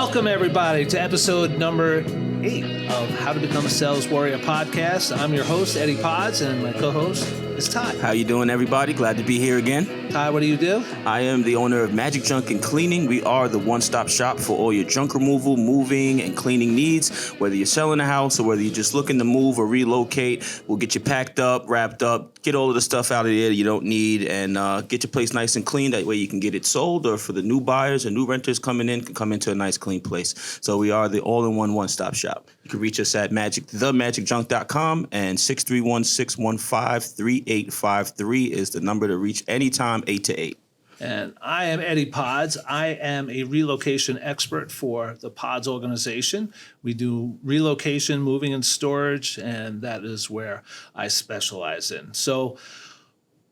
Welcome, everybody, to episode number 8 of How to Become a Sales Warrior podcast. I'm your host, Eddie Pods, and my co-host is Ty. How you doing, everybody? Glad to be here again. Ty, what do you do? I am the owner of Magic Junk and Cleaning. We are the one-stop shop for all your junk removal, moving, and cleaning needs. Whether you're selling a house or whether you're just looking to move or relocate, we'll get you packed up, wrapped up, get all of the stuff out of there that you don't need, and get your place nice and clean. That way you can get it sold, or for the new buyers or new renters coming in, can come into a nice, clean place. So we are the all-in-one one-stop shop. You can reach us at themagicjunk.com, and 631-615-3853 is the number to reach anytime, 8 to 8. And I am Eddie Pods. I am a relocation expert for the Pods organization. We do relocation, moving, and storage, and that is where I specialize in. So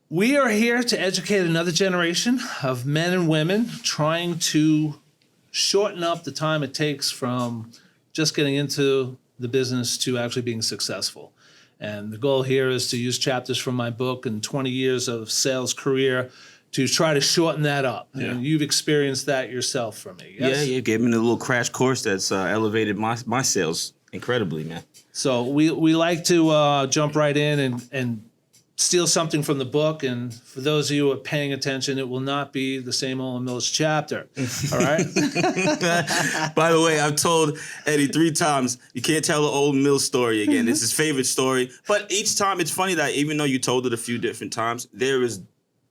we are here to educate another generation of men and women trying to shorten up the time it takes from just getting into the business to actually being successful. And the goal here is to use chapters from my book and 20 years of sales career to try to shorten that up. Yeah. And you've experienced that yourself from me, yes? Yeah, you gave me a little crash course that's elevated my sales incredibly, man. So we like to jump right in and steal something from the book. And for those of you who are paying attention, it will not be the same old Mills chapter, all right? By the way, I've told Eddie 3 times, you can't tell the old Mills story again. It's his favorite story. But each time, it's funny that even though you told it a few different times, there is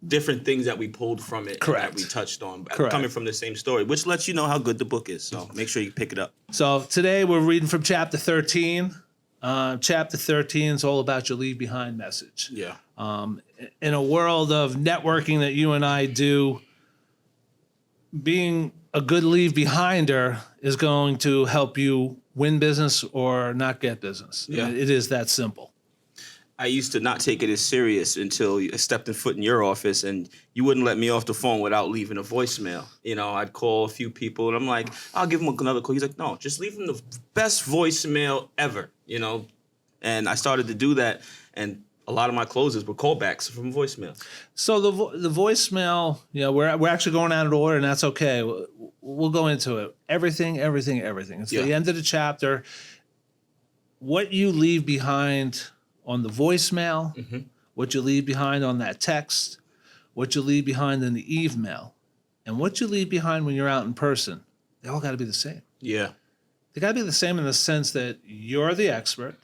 different things that we pulled from it. Correct. And that we touched on. Correct. Coming from the same story, which lets you know how good the book is. So make sure you pick it up. So today we're reading from chapter 13. Chapter 13 is all about your leave behind message. Yeah. In a world of networking that you and I do, being a good leave behinder is going to help you win business or not get business. Yeah. It is that simple. I used to not take it as serious until I stepped in foot in your office and you wouldn't let me off the phone without leaving a voicemail. You know, I'd call a few people and I'm like, I'll give him another call. He's like, no, just leave him the best voicemail ever, you know? And I started to do that, and a lot of my closes were callbacks from voicemail. So the voicemail, you know, we're actually going out of order, and that's okay. We'll go into it. Everything. It's the end of the chapter. What you leave behind on the voicemail, what you leave behind on that text, what you leave behind in the email, and what you leave behind when you're out in person, they all got to be the same. Yeah. They got to be the same in the sense that you're the expert,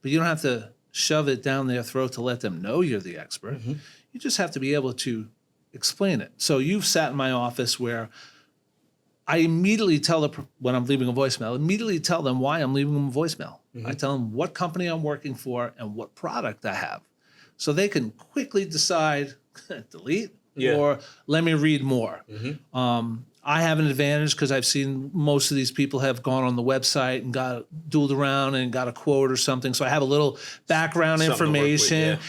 but you don't have to shove it down their throat to let them know you're the expert. You just have to be able to explain it. So you've sat in my office where I immediately tell when I'm leaving a voicemail, immediately tell them why I'm leaving them a voicemail. I tell them what company I'm working for and what product I have. So they can quickly decide, delete, or let me read more. I have an advantage because I've seen most of these people have gone on the website and dueled around and got a quote or something. So I have a little background information,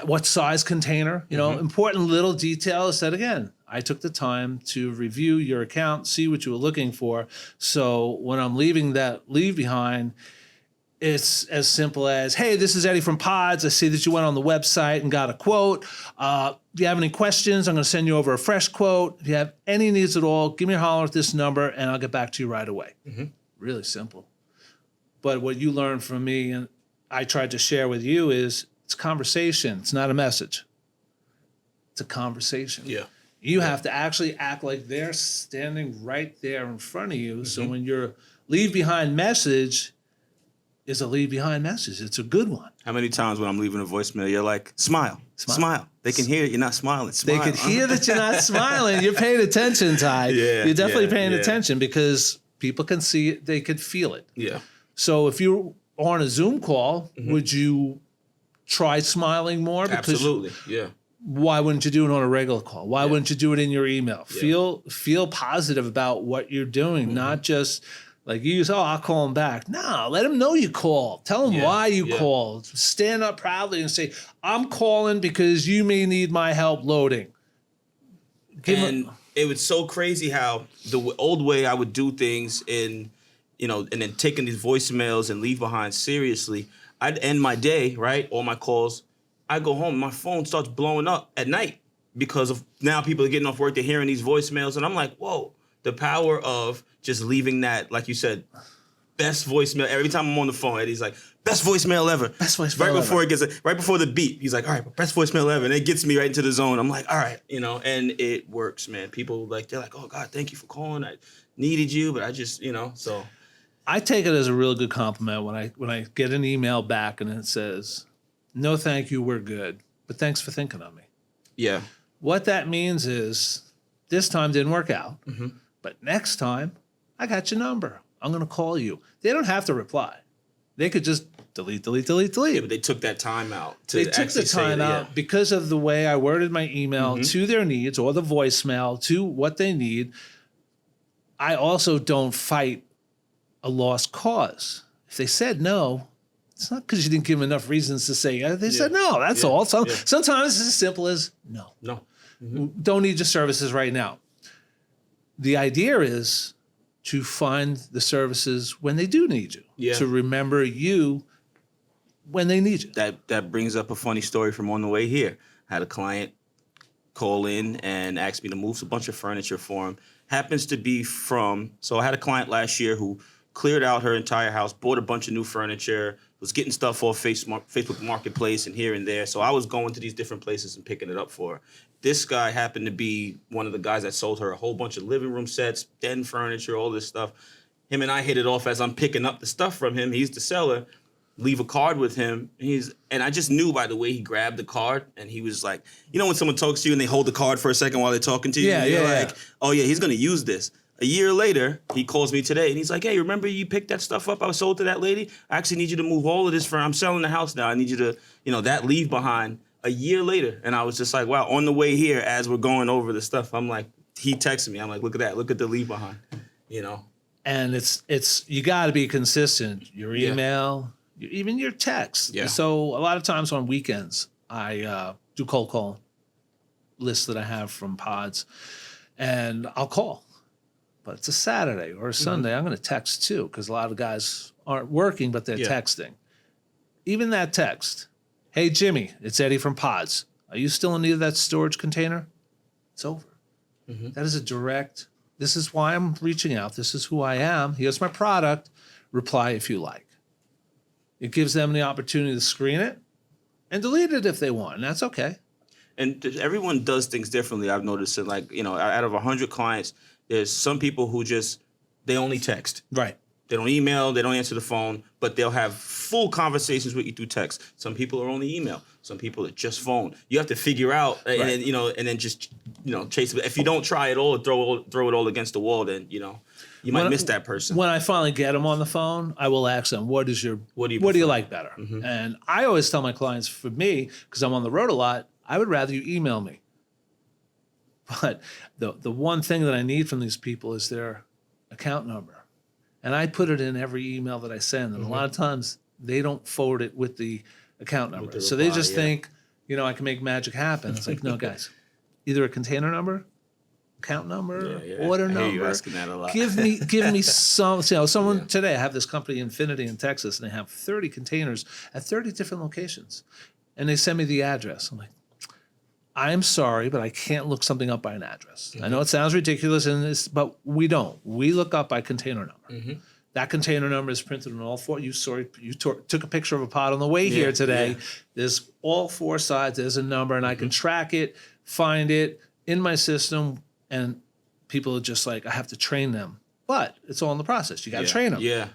what size container, you know, important little details that, again, I took the time to review your account, see what you were looking for. So when I'm leaving that leave behind, it's as simple as, hey, this is Eddie from Pods. I see that you went on the website and got a quote. If you have any questions, I'm going to send you over a fresh quote. If you have any needs at all, give me a holler at this number and I'll get back to you right away. Really simple. But what you learned from me and I tried to share with you is it's conversation. It's not a message. It's a conversation. Yeah. You have to actually act like they're standing right there in front of you. So when your leave behind message is a leave behind message, it's a good one. How many times when I'm leaving a voicemail, you're like, smile. They can hear it, you're not smiling. Smile. They can hear that you're not smiling. You're paying attention, Ty. You're definitely paying attention because people can see it. They could feel it. Yeah. So if you're on a Zoom call, would you try smiling more? Because absolutely, yeah. Why wouldn't you do it on a regular call? Why wouldn't you do it in your email? Feel positive about what you're doing, not just like you use, I'll call them back. No, let them know you called. Tell them why you called. Stand up proudly and say, I'm calling because you may need my help loading. It was so crazy how the old way I would do things and then taking these voicemails and leave behind seriously, I'd end my day, right? All my calls. I go home, my phone starts blowing up at night because of now people are getting off work, they're hearing these voicemails, and I'm like, whoa, The power of just leaving that, like you said, best voicemail. Every time I'm on the phone, Eddie's like, best voicemail ever. Best voicemail right ever. before it gets right before the beep. He's like, all right, best voicemail ever. And it gets me right into the zone. I'm like, all right, and it works, man. People they're like, oh God, thank you for calling. I needed you, but I just, so I take it as a real good compliment when I get an email back and it says, no, thank you, we're good, but thanks for thinking of me. yeah. What that means is this time didn't work out, but next time I got your number. I'm going to call you. They don't have to reply. They could just delete. Yeah, but they took that time out. They took the time out because of the way I worded my email to their needs or the voicemail to what they need. I also don't fight a lost cause. If they said no, it's not because you didn't give them enough reasons to say, they said no, that's all. Sometimes it's as simple as no. No. Don't need your services right now. The idea is to find the services when they do need you, to remember you when they need you. That brings up a funny story from on the way here. I had a client call in and ask me to move a bunch of furniture for him. Happens to be so I had a client last year who cleared out her entire house, bought a bunch of new furniture, was getting stuff off Facebook Marketplace and here and there. So I was going to these different places and picking it up for her. This guy happened to be one of the guys that sold her a whole bunch of living room sets, den furniture, all this stuff. Him and I hit it off as I'm picking up the stuff from him. He's the seller. Leave a card with him. And I just knew by the way he grabbed the card, and he was like, when someone talks to you and they hold the card for a second while they're talking to you, and you're like, oh yeah, he's gonna use this. A year later, he calls me today and he's like, hey, remember you picked that stuff up I was sold to that lady? I actually need you to move all of this I'm selling the house now. I need you to, that leave behind. A year later. And I was just like, wow, on the way here, as we're going over the stuff, I'm like, he texted me. I'm like, look at that. Look at the leave behind, And it's you got to be consistent. Your email, even your text. Yeah. So a lot of times on weekends, I do cold call lists that I have from pods, and I'll call. But it's a Saturday or a Sunday. I'm going to text too, because a lot of guys aren't working, but they're texting. Even that text, hey, Jimmy, it's Eddie from Pods. Are you still in need of that storage container? It's over. That is a direct, this is why I'm reaching out. This is who I am. Here's my product. Reply if you like. It gives them the opportunity to screen it and delete it if they want, and that's okay. And everyone does things differently. I've noticed it. Like, out of 100 clients, there's some people who they only text. Right. They don't email, they don't answer the phone, but they'll have full conversations with you through text. Some people are only email. Some people are just phone. You have to figure out, and then just chase it. If you don't try it all, throw it all against the wall, then you might miss that person. When I finally get them on the phone, I will ask them, what do you like better? And I always tell my clients, for me, because I'm on the road a lot, I would rather you email me. But the one thing that I need from these people is their account number. And I put it in every email that I send. And a lot of times they don't forward it with the account number. So they just think, I can make magic happen. It's like, no, guys, either a container number, account number, order number. You asking that a lot. Give me some, someone today, I have this company, Infinity in Texas, and they have 30 containers at 30 different locations. And they send me the address. I'm like, I'm sorry, but I can't look something up by an address. I know it sounds ridiculous, but we don't. We look up by container number. That container number is printed on all four. You took a picture of a pod on the way here today. Yeah. There's all four sides. There's a number, and I can track it, find it in my system, and people are just like, I have to train them. But it's all in the process. You got to train them. Yeah.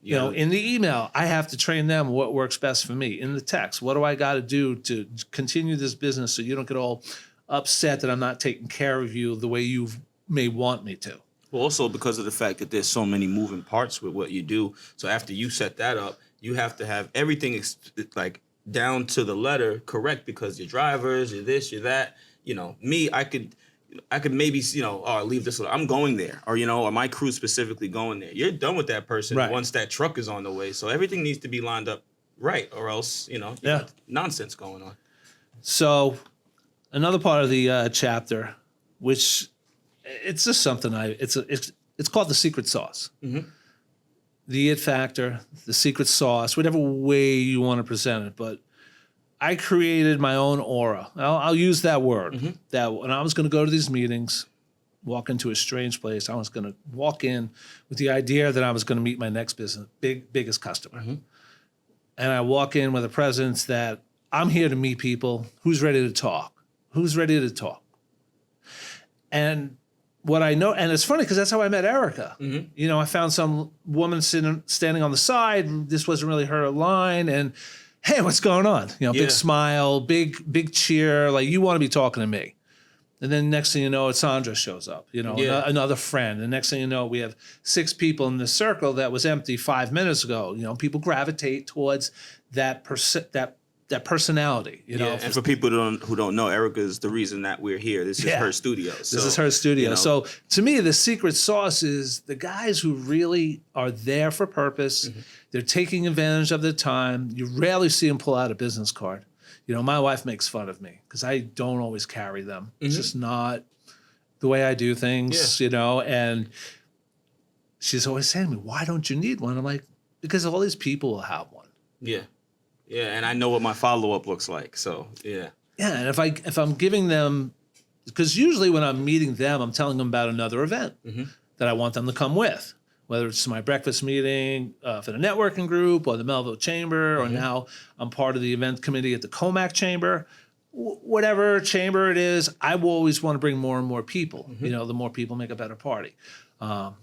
In the email, I have to train them what works best for me. In the text, what do I got to do to continue this business so you don't get all upset that I'm not taking care of you the way you may want me to? Well, also because of the fact that there's so many moving parts with what you do. So after you set that up, you have to have everything like down to the letter correct, because your drivers, you're this, you're that. Me, I could maybe, leave this. I'm going there, or my crew specifically going there. You're done with that person once that truck is on the way. So everything needs to be lined up right, or else, you got nonsense going on. So another part of the chapter, which it's just something it's called the secret sauce. The it factor, the secret sauce, whatever way you want to present it, but I created my own aura. I'll use that word. That when I was going to go to these meetings, walk into a strange place. I was going to walk in with the idea that I was going to meet my next biggest customer. And I walk in with a presence that I'm here to meet people. Who's ready to talk? Who's ready to talk? And what I know, and it's funny because that's how I met Erica. You know, I found some woman standing on the side. This wasn't really her line. And hey, what's going on? You know, big smile, big cheer. Like, you want to be talking to me. And then next thing you know, Sandra shows up, you know, another friend. And next thing you know, we have 6 people in this circle that was empty 5 minutes ago. You know, people gravitate towards that personality, you know. And for people who don't know, Erica is the reason that we're here. This is her studio. So, this is her studio. You know. So to me, the secret sauce is the guys who really are there for purpose. They're taking advantage of their time. You rarely see them pull out a business card. You know, my wife makes fun of me because I don't always carry them. It's just not the way I do things, you know. And she's always saying to me, why don't you need one? I'm like, because all these people will have one. Yeah, and I know what my follow-up looks like, so, yeah. Yeah, and if I'm giving them, because usually when I'm meeting them, I'm telling them about another event that I want them to come with. Whether it's my breakfast meeting for the networking group or the Melville Chamber, or now I'm part of the event committee at the Comac Chamber, whatever chamber it is, I will always want to bring more and more people. You know, the more people make a better party.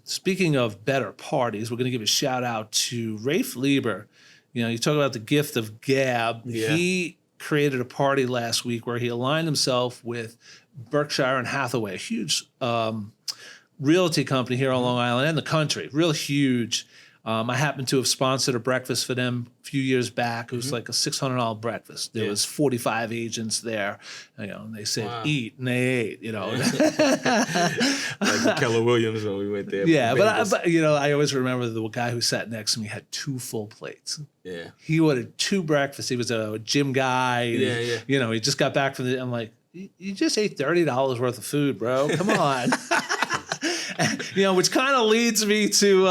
Speaking of better parties, we're going to give a shout out to Rafe Lieber. You know, you talk about the gift of gab. He created a party last week where he aligned himself with Berkshire and Hathaway, a huge realty company here on Long Island and the country, real huge. I happened to have sponsored a breakfast for them a few years back. It was like a $600 breakfast. There was 45 agents there, you know, and they said, eat, and they ate, you know. Like Keller Williams when we went there. Yeah, but you know, I always remember the guy who sat next to me had 2 full plates. Yeah. He ordered 2 breakfasts. He was a gym guy. You know, he just got back from I'm like, you just ate $30 worth of food, bro. Come on. You know, which kind of leads me to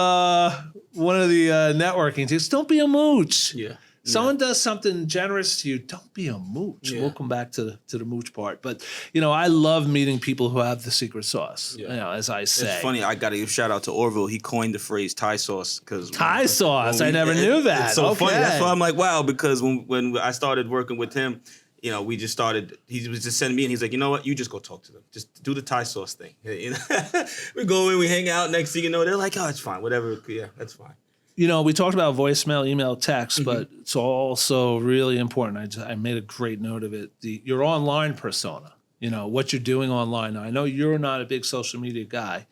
one of the networking things. Don't be a mooch. Someone does something generous to you, don't be a mooch. We'll come back to the mooch part. But, you know, I love meeting people who have the secret sauce, you know, as I say. It's funny. I got to give shout out to Orville. He coined the phrase Thai sauce. Thai sauce? I never knew that. It's so funny. That's why I'm like, wow, because when I started working with him, you know, we just started, he was just sending me, and he's like, you know what, you just go talk to them. Just do the Thai sauce thing. You know? We go in, we hang out, next thing you know, they're like, oh, it's fine, whatever, yeah, that's fine. You know, we talked about voicemail, email, text, but it's also really important. I made a great note of it. Your online persona, you know, what you're doing online. Now, I know you're not a big social media guy,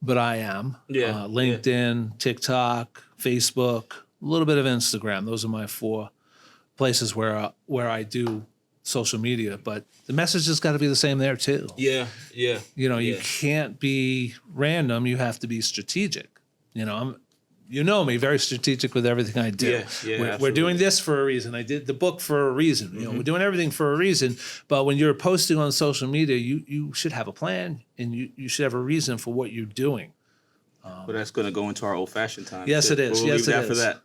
but I am. LinkedIn, TikTok, Facebook, a little bit of Instagram. Those are my 4 places where I do social media, but the message has got to be the same there too. Yeah. You know, you can't be random. You have to be strategic. You know, you know me, very strategic with everything I do. We're doing this for a reason. I did the book for a reason. You know, we're doing everything for a reason. But when you're posting on social media, you should have a plan, and you should have a reason for what you're doing. But that's going to go into our old-fashioned time. Yes, it is. We'll leave that for that.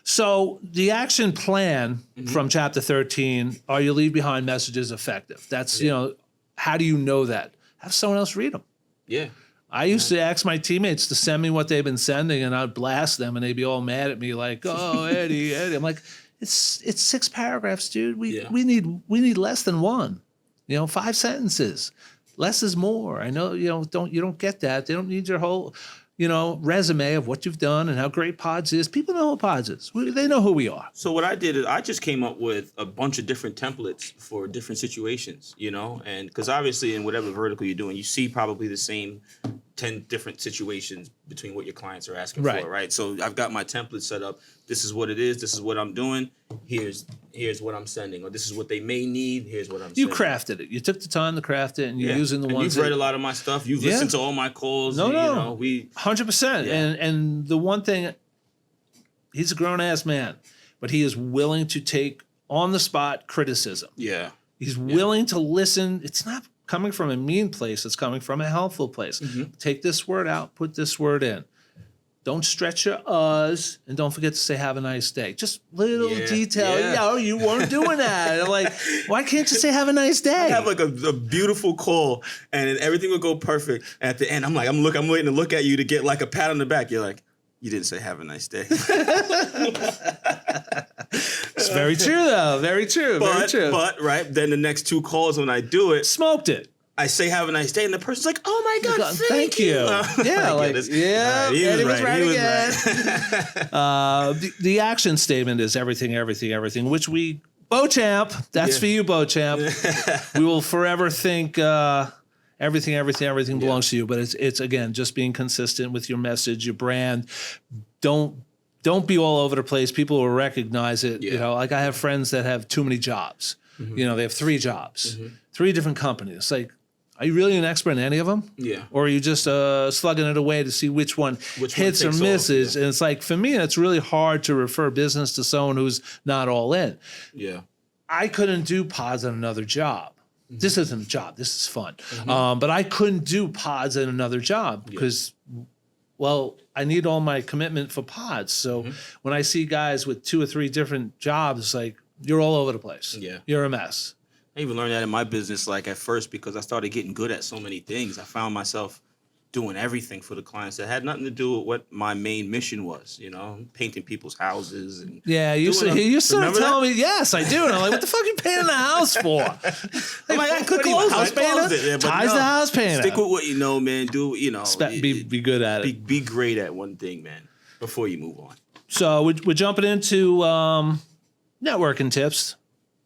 So the action plan from chapter 13, are your leave behind messages effective? That's, you know, how do you know that? Have someone else read them. Yeah. I used to ask my teammates to send me what they've been sending, and I'd blast them, and they'd be all mad at me like, oh, Eddie. I'm like, it's 6 paragraphs, dude. We need less than 1. You know, 5 sentences. Less is more. I know, you know, you don't get that. They don't need your whole, you know, resume of what you've done and how great Pods is. People know who Pods is. They know who we are. So what I did is I just came up with a bunch of different templates for different situations, you know, and because obviously in whatever vertical you're doing, you see probably the same 10 different situations between what your clients are asking for, right? So I've got my template set up. This is what it is. This is what I'm doing. Here's what I'm sending, or this is what they may need. Here's what I'm sending. You crafted it. You took the time to craft it, and you're using the ones. You've read a lot of my stuff. You've listened to all my calls. No, you know, we 100%. And the one thing, he's a grown ass man, but he is willing to take on the spot criticism. Yeah, he's willing to listen. It's not coming from a mean place. It's coming from a helpful place. Take this word out. Put this word in. don't stretch your uhs, and don't forget to say have a nice day. Just little detail. Yeah. You weren't doing that. I'm like, why can't you say have a nice day? I have like a beautiful call, and then everything will go perfect. And at the end, I'm waiting to look at you to get like a pat on the back. You're like, you didn't say have a nice day. It's very true, though. Very true. Very true. But right then, the next 2 calls when I do it, Smoked it. I say have a nice day, and the person's like, "Oh my God, Thank you." Yeah, like he was right again. Right. The action statement is everything, everything, everything, which we, Beauchamp, that's for you, Beauchamp. We will forever think everything, everything, everything belongs to you. But it's again, just being consistent with your message, your brand. Don't be all over the place. People will recognize it. Yeah. You know, like I have friends that have too many jobs. You know, they have 3 jobs, 3 different companies. It's like, are you really an expert in any of them? Yeah. Or are you just slugging it away to see which one hits or takes misses? off, And it's like, for me, it's really hard to refer business to someone who's not all in. Yeah. I couldn't do pods on another job. This isn't a job. This is fun. But I couldn't do pods at another job because, well, I need all my commitment for pods. So when I see guys with 2 or 3 different jobs, it's like, you're all over the place. Yeah. You're a mess. I even learned that in my business, like at first, because I started getting good at so many things. I found myself doing everything for the clients that had nothing to do with what my main mission was, you know, painting people's houses. And Yeah, you used to tell me, yes, I do. And I'm like, what the fuck are you painting the house for? I'm like, I could close house painter. Yeah, ties the house painter. Stick with what you know, man. Do, you know. Be good at it. Be great at one thing, man, before you move on. So we're jumping into networking tips.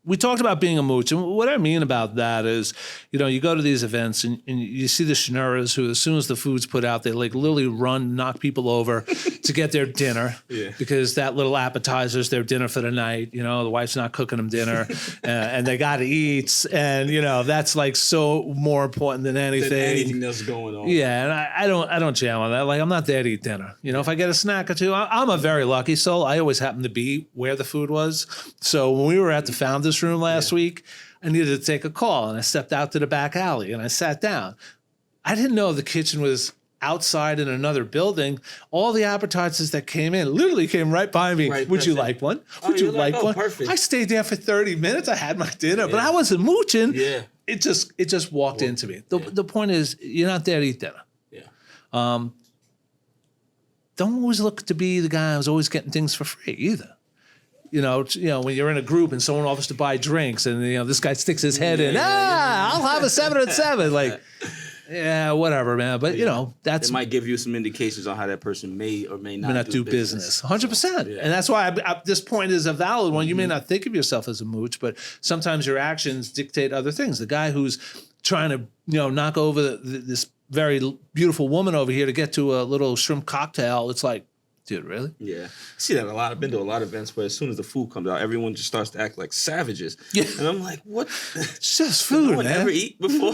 We talked about being a mooch, and what I mean about that is, you know, you go to these events and you see the schnorrers who, as soon as the food's put out, they like literally run, knock people over to get their dinner, because that little appetizer is their dinner for the night. You know, the wife's not cooking them dinner, and they got to eat, and you know that's like so more important than anything. Anything that's going on. Yeah, and I don't jam on that. Like, I'm not there to eat dinner. You know, if I get a snack or two, I'm a very lucky soul. I always happen to be where the food was. So when we were at the Founders Room last week, I needed to take a call, and I stepped out to the back alley and I sat down. I didn't know the kitchen was outside in another building. All the appetizers that came in literally came right by me. Right, Would you like one? Would you like one? Perfect. I stayed there for 30 minutes. I had my dinner, but I wasn't mooching. Yeah. It just walked into me. The point is, you're not there to eat dinner. Yeah. Don't always look to be the guy who's always getting things for free either. You know, when you're in a group and someone offers to buy drinks, and you know this guy sticks his head in, I'll have a 7 at 7. Like, yeah, whatever, man. But you know, It might give you some indications on how that person may or may not do business. 100%. And that's why this point is a valid one. You may not think of yourself as a mooch, but sometimes your actions dictate other things. The guy who's trying to, you know, knock over this very beautiful woman over here to get to a little shrimp cocktail, it's like, dude, really? Yeah. I see that a lot. I've been to a lot of events where as soon as the food comes out, everyone just starts to act like savages. Yeah. And I'm like, what? It's just food, No one man. ever eat before?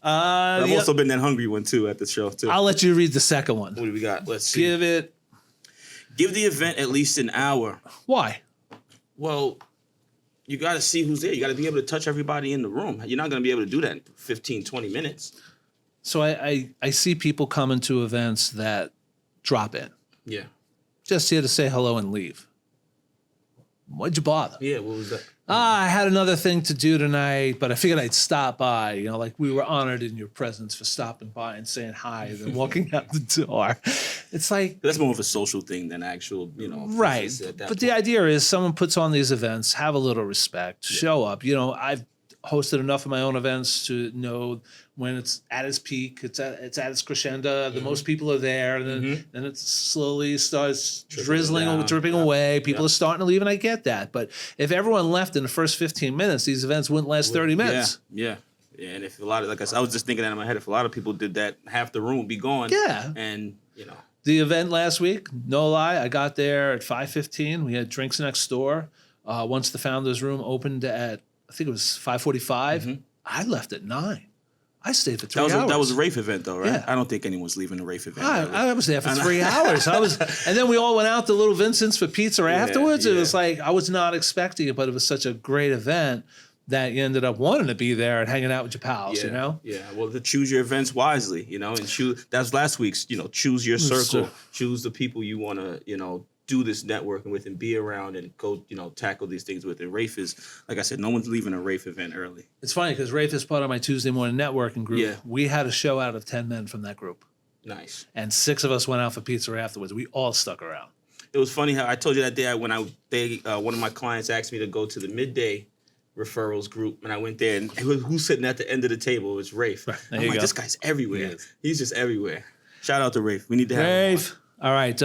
I've also been that hungry one too at the show too. I'll let you read the second one. What do we got? Let's see. Give the event at least an hour. Why? Well, you got to see who's there. You got to be able to touch everybody in the room. You're not going to be able to do that in 15, 20 minutes. So I see people coming to events that drop in. Yeah. Just here to say hello and leave. Why'd you bother? Yeah, what was that? I had another thing to do tonight, but I figured I'd stop by. You know, like we were honored in your presence for stopping by and saying hi and then walking out the door. It's like... That's more of a social thing than actual, you know... Right. But the idea is someone puts on these events, have a little respect, show up. You know, I've hosted enough of my own events to know when it's at its peak, it's at its crescendo, the most people are there, and then it slowly starts dripping away. People are starting to leave, and I get that. But if everyone left in the first 15 minutes, these events wouldn't last 30 minutes. Yeah. And if a lot of, like I said, I was just thinking that in my head, if a lot of people did that, half the room would be gone. Yeah. And, you know. The event last week, no lie, I got there at 5:15. We had drinks next door. Once the Founders Room opened at, I think it was 5:45, I left at 9. I stayed for 3 hours. That was a Rafe event, though, right? Yeah. I don't think anyone's leaving a Rafe event. I was there for 3 hours. And then we all went out to Little Vincent's for pizza afterwards. Yeah. It was like, I was not expecting it, but it was such a great event that you ended up wanting to be there and hanging out with your pals, Yeah, you know? yeah. Well, to choose your events wisely, and choose. That's last week's. Choose your circle. Choose the people you want to, do this networking with and be around and go, tackle these things with. And Rafe is, like I said, no one's leaving a Rafe event early. It's funny because Rafe is part of my Tuesday morning networking group. Yeah. We had a show out of 10 men from that group. Nice. And 6 of us went out for pizza afterwards. We all stuck around. It was funny how I told you that day when one of my clients asked me to go to the midday referrals group, and I went there, and who's sitting at the end of the table? It was Rafe. I'm like, this guy's everywhere. He's just everywhere. Shout out to Rafe. We need to have Rafe. him All right.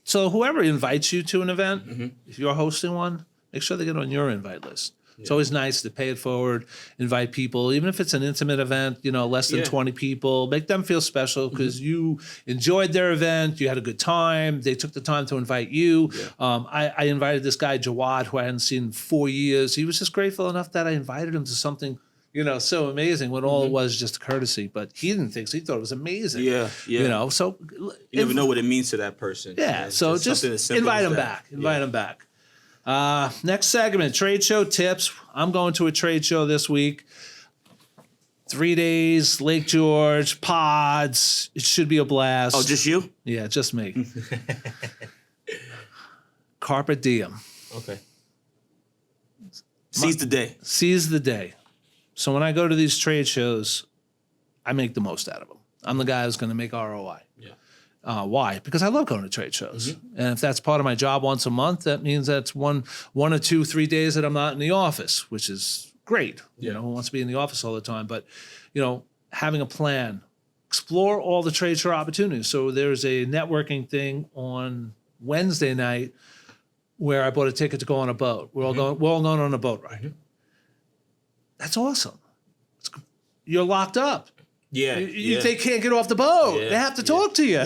So whoever invites you to an event, if you're hosting one, make sure they get on your invite list. It's always nice to pay it forward, invite people, even if it's an intimate event, less than 20 people, make them feel special because you enjoyed their event, you had a good time, they took the time to invite you. Yeah. I invited this guy, Jawad, who I hadn't seen in 4 years. He was just grateful enough that I invited him to something, so amazing when all it was just a courtesy, but he didn't think so. He thought it was amazing. Yeah. So you never know what it means to that person. Yeah. So just invite them back. Invite them back. Next segment, trade show tips. I'm going to a trade show this week. 3 days, Lake George, pods. It should be a blast. Oh, just you? Yeah, just me. Carpe diem. Okay. Seize the day. Seize the day. So when I go to these trade shows, I make the most out of them. I'm the guy who's going to make ROI. Yeah. Why? Because I love going to trade shows. And if that's part of my job once a month, that means that's one or 2, 3 days that I'm not in the office, which is great. Who wants to be in the office all the time? But, having a plan, explore all the trade show opportunities. So there's a networking thing on Wednesday night where I bought a ticket to go on a boat. We're all going on a boat ride. That's awesome. You're locked up. They can't get off the boat. They have to talk to you.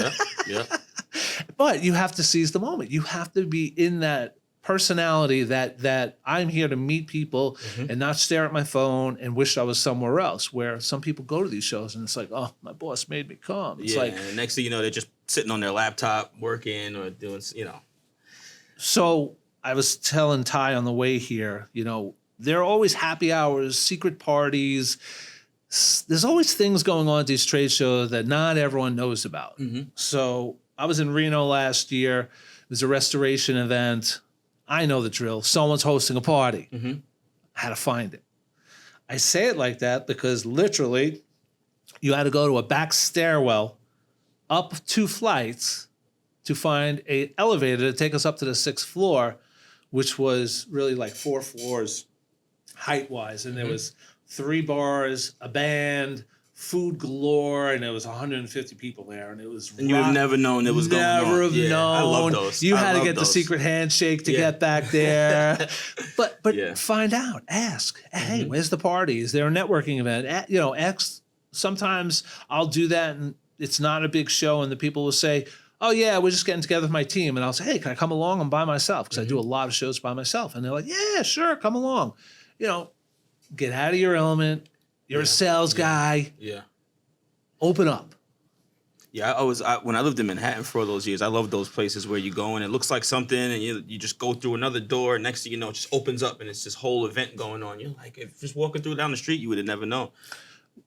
But you have to seize the moment. You have to be in that personality that I'm here to meet people and not stare at my phone and wish I was somewhere else, where some people go to these shows and it's like, oh, my boss made me come. It's like, and next thing you know, they're just sitting on their laptop working or doing, So I was telling Ty on the way here, there are always happy hours, secret parties. There's always things going on at these trade shows that not everyone knows about. So I was in Reno last year. It was a restoration event. I know the drill. Someone's hosting a party. I had to find it. I say it like that because literally you had to go to a back stairwell up 2 flights to find an elevator to take us up to the 6th floor, which was really like 4 floors height-wise. And there was 3 bars, a band, food galore, and there was 150 people there, and it was. And you would never known it was going on. Never have known. I love those. You had to get the secret handshake to get back there. but find out, ask. Hey, where's the party? Is there a networking event? Ask. Sometimes I'll do that, and it's not a big show, and the people will say, oh, yeah, we're just getting together with my team. And I'll say, hey, can I come along? I'm by myself, because I do a lot of shows by myself. And they're like, yeah, sure, come along. Get out of your element. You're a sales guy. Open up. When I lived in Manhattan for all those years, I love those places where you go and it looks like something and you just go through another door. Next thing you know, it just opens up and it's this whole event going on. You're like, if just walking through down the street, you would have never known.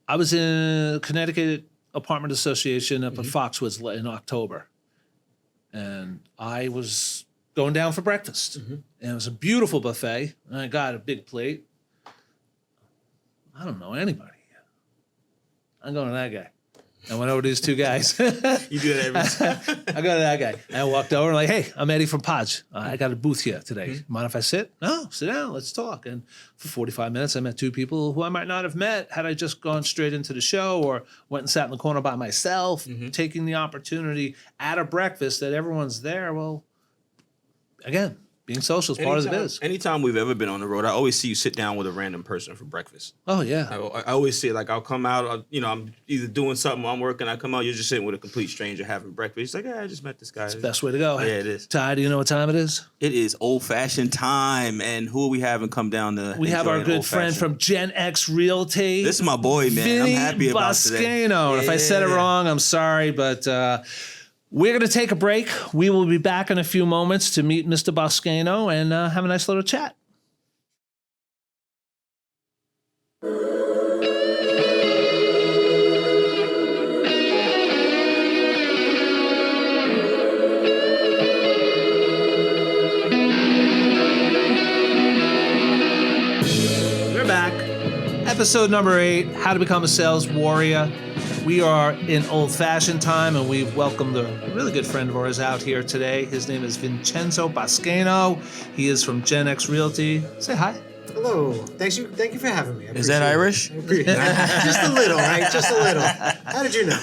I was in Connecticut Apartment Association up at Foxwoods in October. And I was going down for breakfast. And it was a beautiful buffet. And I got a big plate. I don't know anybody. I'm going to that guy. I went over to these 2 guys. You do that every time. I go to that guy. And I walked over and like, hey, I'm Eddie from Podge. I got a booth here today. Mind if I sit? No, sit down. Let's talk. And for 45 minutes, I met 2 people who I might not have met had I just gone straight into the show or went and sat in the corner by myself, taking the opportunity at a breakfast that everyone's there. Well, again, being social is part of the biz. Anytime we've ever been on the road, I always see you sit down with a random person for breakfast. Oh, yeah. I always see it. Like, I'll come out, I'm either doing something or I'm working. I come out, you're just sitting with a complete stranger having breakfast. He's like, yeah, I just met this guy. It's the best way to go. Yeah, it is. Ty, do you know what time it is? It is old-fashioned time. And who are we having come down to? We have our good friend from GEN Realty. This is my boy, man. I'm happy about today. Boscano. If I said it wrong, I'm sorry, but... we're going to take a break. We will be back in a few moments to meet Mr. Boscano and have a nice little chat. Episode number 8, How to Become a Sales Warrior. We are in old-fashioned time, and we've welcomed a really good friend of ours out here today. His name is Vincenzo Boscano. He is from GEN Realty. Say hi. Hello. Thank you for having me. Is that Irish? Just a little, right? Just a little. How did you know?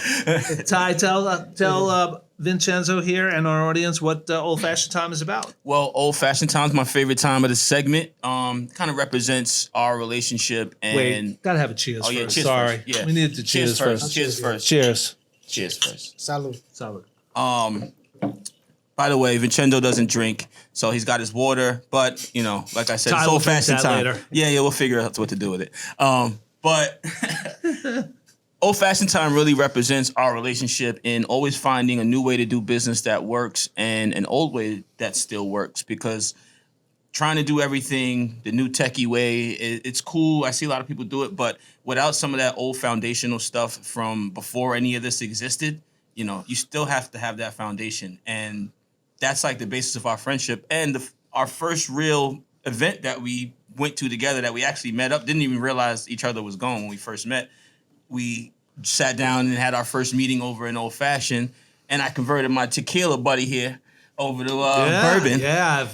Ty, tell Vincenzo here and our audience what old-fashioned time is about. Well, old-fashioned time is my favorite time of the segment. Kind of represents our relationship and. Wait, gotta have a cheers first. Cheers Sorry. first. Yeah. We needed to cheers first. Cheers first. Cheers. Cheers first. Salud. Salud. By the way, Vincenzo doesn't drink, so he's got his water. But like I said, Ty it's will old-fashioned drink that time. later. Yeah, we'll figure out what to do with it. But old-fashioned time really represents our relationship in always finding a new way to do business that works and an old way that still works. Because trying to do everything the new techie way, it's cool. I see a lot of people do it, but without some of that old foundational stuff from before any of this existed, you still have to have that foundation. And that's like the basis of our friendship. And our first real event that we went to together, that we actually met up, didn't even realize each other was going when we first met. We sat down and had our first meeting over in Old Fashioned, and I converted my tequila buddy here over to bourbon. Yeah.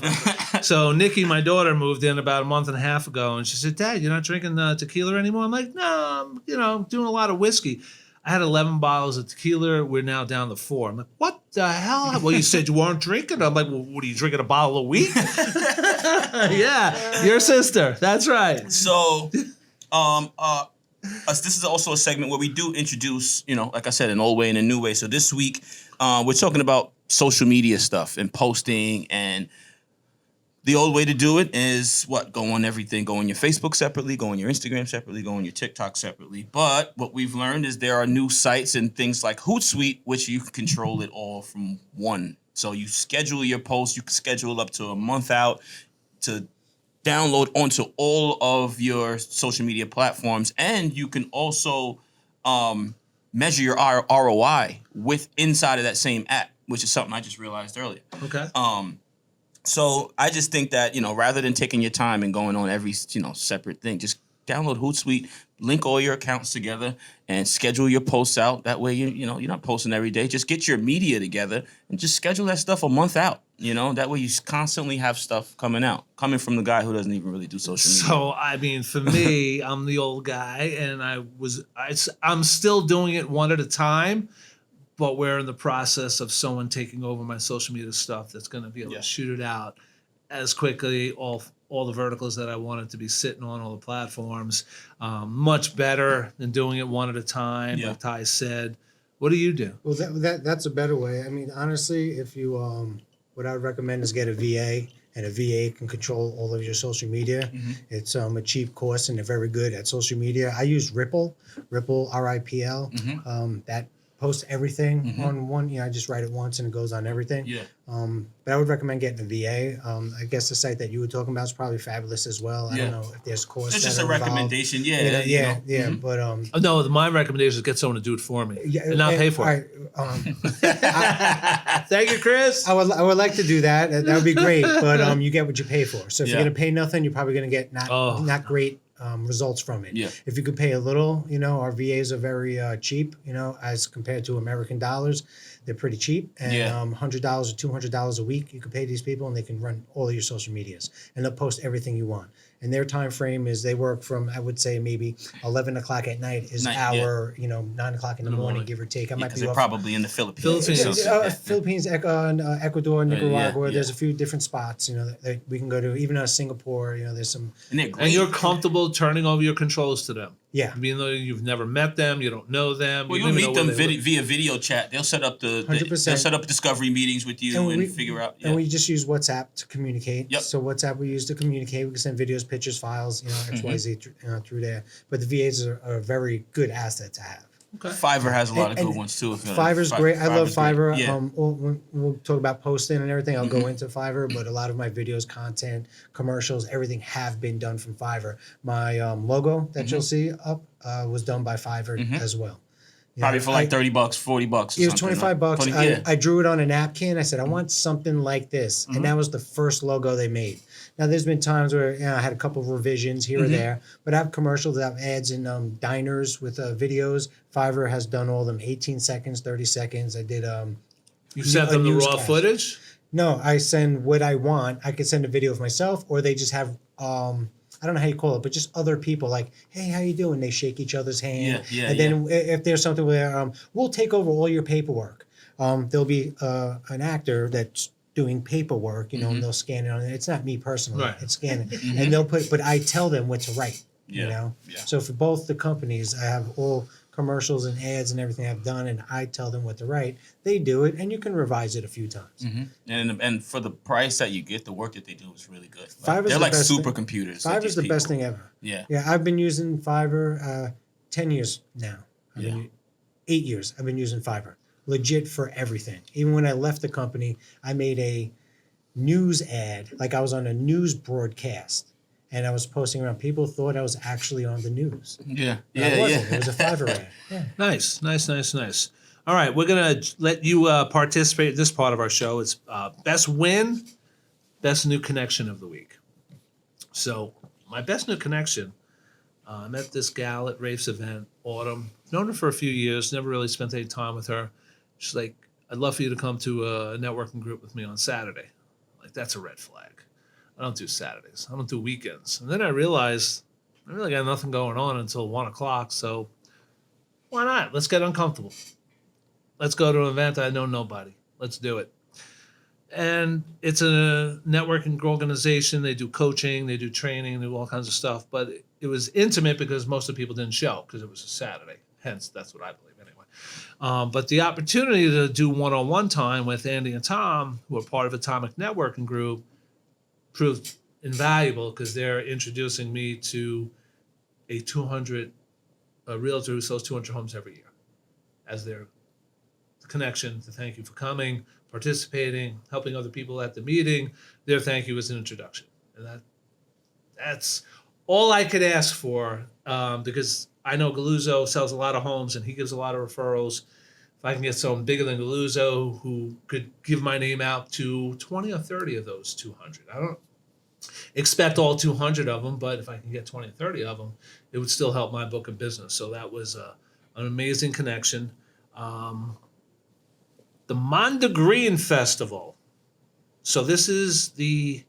So Nikki, my daughter, moved in about a month and a half ago, and she said, "Dad, you're not drinking tequila anymore?" I'm like, "No, I'm doing a lot of whiskey." I had 11 bottles of tequila. We're now down to 4. I'm like, "What the hell?" Well, you said you weren't drinking. I'm like, "Well, what are you drinking, a bottle a week?" Yeah, your sister. That's right. So, this is also a segment where we do introduce, like I said, an old way and a new way. So this week, we're talking about social media stuff and posting. And the old way to do it is go on everything. Go on your Facebook separately, go on your Instagram separately, go on your TikTok separately. But what we've learned is there are new sites and things like Hootsuite, which you can control it all from one. So you schedule your posts. You can schedule up to a month out to download onto all of your social media platforms. And you can also measure your ROI inside of that same app, which is something I just realized earlier. Okay. So I just think that, rather than taking your time and going on every, separate thing, just download Hootsuite, link all your accounts together, and schedule your posts out. That way, you're not posting every day. Just get your media together and just schedule that stuff a month out. That way you constantly have stuff coming from the guy who doesn't even really do social media. So, I mean, for me, I'm the old guy, and I'm still doing it one at a time. But we're in the process of someone taking over my social media stuff that's going to be able to shoot it out as quickly, all the verticals that I want it to be sitting on, all the platforms. Much better than doing it one at a time, like Ty said. What do you do? Well, that's a better way. I mean, honestly, if you what I would recommend is get a VA, and a VA can control all of your social media. Mm-hmm. It's a cheap course, and they're very good at social media. I use Ripple, RIPL. Mm-hmm. That post everything on one. I just write it once and it goes on everything. Yeah. But I would recommend getting a VA. I guess the site that you were talking about is probably Fabulous as well. I don't know if there's courses. It's just a recommendation. Yeah. Mm-hmm. But no, my recommendation is get someone to do it for me and not pay for it. Thank you, Chris. I would like to do that. That would be great. But you get what you pay for. So if you're gonna pay nothing, you're probably gonna get not great results from it. Yeah. If you could pay a little, our VAs are very cheap, as compared to American dollars. They're pretty cheap. And $100 or $200 a week, you can pay these people and they can run all of your social medias. And they'll post everything you want. And their time frame is they work from, I would say, maybe 11 o'clock at night is 9 o'clock in the morning, give or take. I might be they're probably in the Philippines. Philippines, Ecuador, Nicaragua. There's a few different spots, that we can go to. Even Singapore, there's some. And you're comfortable turning over your controls to them. Yeah. Even though you've never met them, you don't know them. Well, you'll meet them via video chat. They'll set up they'll set up discovery meetings with you and figure out. And we just use WhatsApp to communicate. Yep. So WhatsApp we use to communicate. We can send videos, pictures, files, XYZ through there. But the VAs are a very good asset to have. Okay. Fiverr has a lot of good ones too. Fiverr's great. I love Fiverr. Yeah. We'll talk about posting and everything. I'll go into Fiverr, but a lot of my videos, content, commercials, everything have been done from Fiverr. My logo that you'll see up was done by Fiverr as well. Probably for like $30, $40 or it was something. $25. 20, yeah. I drew it on a napkin. I said, I want something like this. And that was the first logo they made. Now, there's been times where I had a couple of revisions here or there, but I have commercials, I have ads in diners with videos. Fiverr has done all of them, 18 seconds, 30 seconds. I did You sent them the raw newscast. footage? No, I send what I want. I could send a video of myself, or they just have I don't know how you call it, but just other people like, hey, how you doing? They shake each other's hand. And then if there's something where we'll take over all your paperwork, there'll be an actor that's doing paperwork, and they'll scan it on it. It's not me personally. Right. It's scanning. And they'll but I tell them what to write, Yeah. So for both the companies, I have all commercials and ads and everything I've done, and I tell them what to write. They do it, and you can revise it a few times. And for the price that you get, the work that they do is really good. Fiverr's They're the like best supercomputers. Fiverr's the best thing ever. Yeah. Yeah, I've been using Fiverr 10 years now. 8 years I've been using Fiverr. Legit for everything. Even when I left the company, I made a news ad, like I was on a news broadcast, and I was posting around. People thought I was actually on the news. Yeah. But I wasn't. It was a Fiverr ad. Yeah. Nice. All right, we're going to let you participate in this part of our show. It's best win, best new connection of the week. So my best new connection, I met this gal at Rafe's event, Autumn. Known her for a few years, never really spent any time with her. She's like, I'd love for you to come to a networking group with me on Saturday. Like, that's a red flag. I don't do Saturdays. I don't do weekends. And then I realized I really got nothing going on until 1 o'clock. So why not? Let's get uncomfortable. Let's go to an event. I know nobody. Let's do it. And it's a networking organization. They do coaching, they do training, they do all kinds of stuff. But it was intimate because most of the people didn't show because it was a Saturday. Hence, that's what I believe anyway. But the opportunity to do one-on-one time with Andy and Tom, who are part of Atomic Networking Group, proved invaluable because they're introducing me to a realtor who sells 200 homes every year as their connection to thank you for coming, participating, helping other people at the meeting. Their thank you was an introduction. And that's all I could ask for because I know Galuzzo sells a lot of homes and he gives a lot of referrals. If I can get someone bigger than Galuzzo who could give my name out to 20 or 30 of those 200. I don't expect all 200 of them, but if I can get 20 or 30 of them, it would still help my book of business. So that was an amazing connection. The Mondegreen Festival. So this is the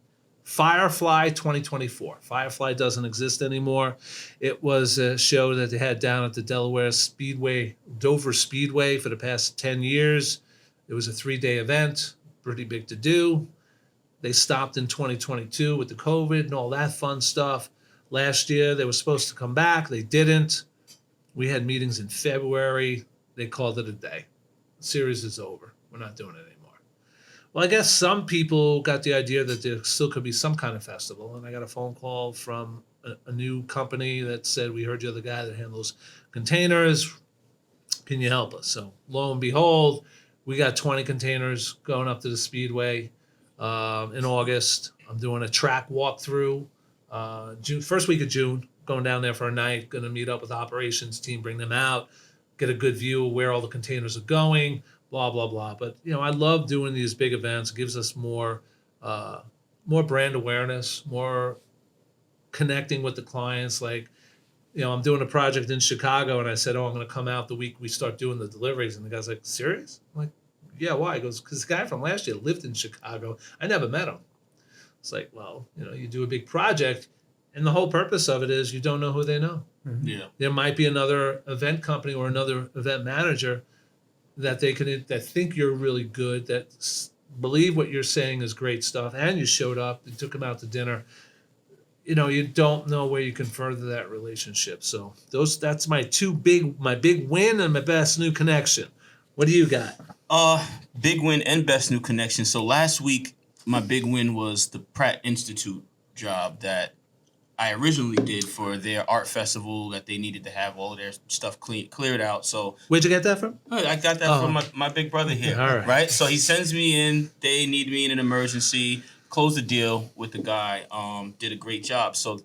Firefly 2024. Firefly doesn't exist anymore. It was a show that they had down at the Dover Speedway for the past 10 years. It was a 3-day event, pretty big to do. They stopped in 2022 with the COVID and all that fun stuff. Last year, they were supposed to come back. They didn't. We had meetings in February. They called it a day. The series is over. We're not doing it anymore. Well, I guess some people got the idea that there still could be some kind of festival. And I got a phone call from a new company that said, we heard you're the guy that handles containers. Can you help us? So lo and behold, we got 20 containers going up to the Speedway in August. I'm doing a track walkthrough first week of June, going down there for a night, going to meet up with the operations team, bring them out, get a good view of where all the containers are going, blah, blah, blah. But, I love doing these big events. It gives us more brand awareness, more connecting with the clients. Like, I'm doing a project in Chicago, and I said, I'm going to come out the week we start doing the deliveries. And the guy's like, serious? I'm like, yeah, why? He goes, because the guy from last year lived in Chicago. I never met him. It's like, well, you do a big project, and the whole purpose of it is you don't know who they know. Mm-hmm. Yeah. There might be another event company or another event manager that that think you're really good, that believe what you're saying is great stuff, and you showed up, you took them out to dinner. You don't know where you can further that relationship. So that's my big win and my best new connection. What do you got? Big win and best new connection. So last week, my big win was the Pratt Institute job that I originally did for their art festival that they needed to have all of their stuff cleared out. So where'd you get that from? I got that from my big brother here. All right. So he sends me in. They need me in an emergency. Closed the deal with the guy. Did a great job. So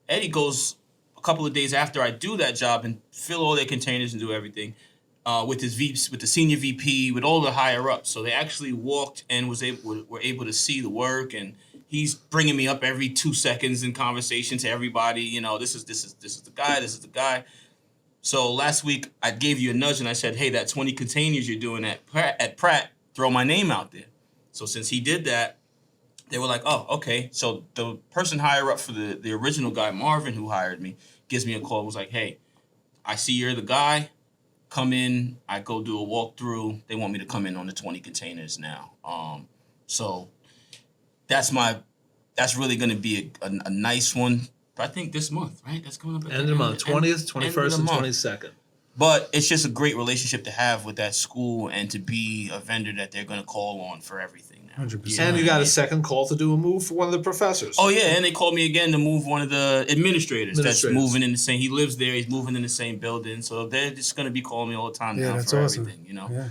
Eddie goes a couple of days after I do that job and fill all their containers and do everything. with the senior VP, with all the higher ups. So they actually walked and were able to see the work, and he's bringing me up every 2 seconds in conversation to everybody. You know, this is the guy. This is the guy. So last week I gave you a nudge and I said, hey, that 20 containers you're doing at Pratt, throw my name out there. So since he did that, they were like, oh, okay. So the person higher up for the original guy, Marvin, who hired me, gives me a call. Was like, hey, I see you're the guy. Come in. I go do a walkthrough. They want me to come in on the 20 containers now. So that's really going to be a nice one. I think this month, right? That's coming up at end of the month, 20th, 21st, and 22nd. But it's just a great relationship to have with that school and to be a vendor that they're going to call on for everything now. 100%. And you got a second call to do a move for one of the professors. Oh, yeah. And they called me again to move one of the administrators. That's moving in the same. He lives there. He's moving in the same building. So they're just going to be calling me all the time now for awesome. everything, you know?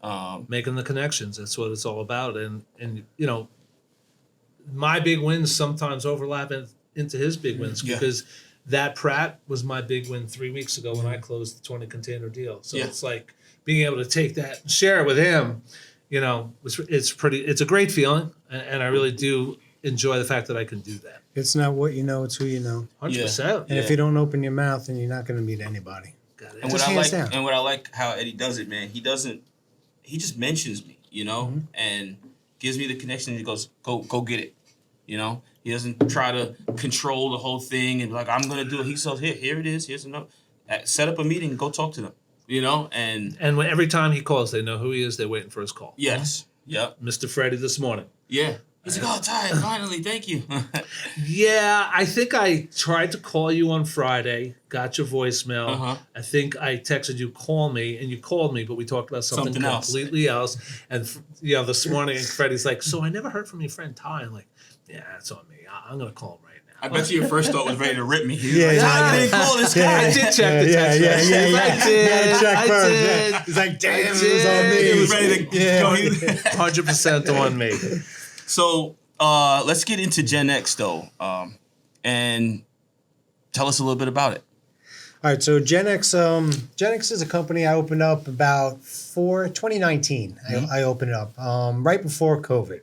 Yeah. Making the connections. That's what it's all about. And you know, my big wins sometimes overlap into his big wins because that Pratt was my big win 3 weeks ago when I closed the 20 container deal. So it's like being able to take that and share it with him, you know, it's a great feeling. And I really do enjoy the fact that I can do that. It's not what you know, it's who you know. 100%. And if you don't open your mouth, then you're not going to meet anybody. And what I like how Eddie does it, man, he just mentions me, you know, and gives me the connection. He goes, go get it, you know. He doesn't try to control the whole thing and like, I'm going to do it. He says, here it is. Here's enough. Set up a meeting and go talk to them, you know. And every time he calls, they know who he is. They're waiting for his call. Yes. Yep. Mr. Freddie this morning. Yeah. He's like, oh, Ty, finally, thank you. Yeah, I think I tried to call you on Friday, got your voicemail. I think I texted you, call me, and you called me, but we talked about something completely else. And, you know, this morning, Freddie's like, so I never heard from your friend Ty. I'm like, yeah, it's on me. I'm going to call him right now. I bet you your first thought was ready to rip me. I didn't call this guy. I did check the text message. I did. He's like, damn, it was on me. He was ready to go. 100% on me. So let's get into Gen X, though, and tell us a little bit about it. All right, so Gen X is a company I opened up about 2019. I opened it up right before COVID.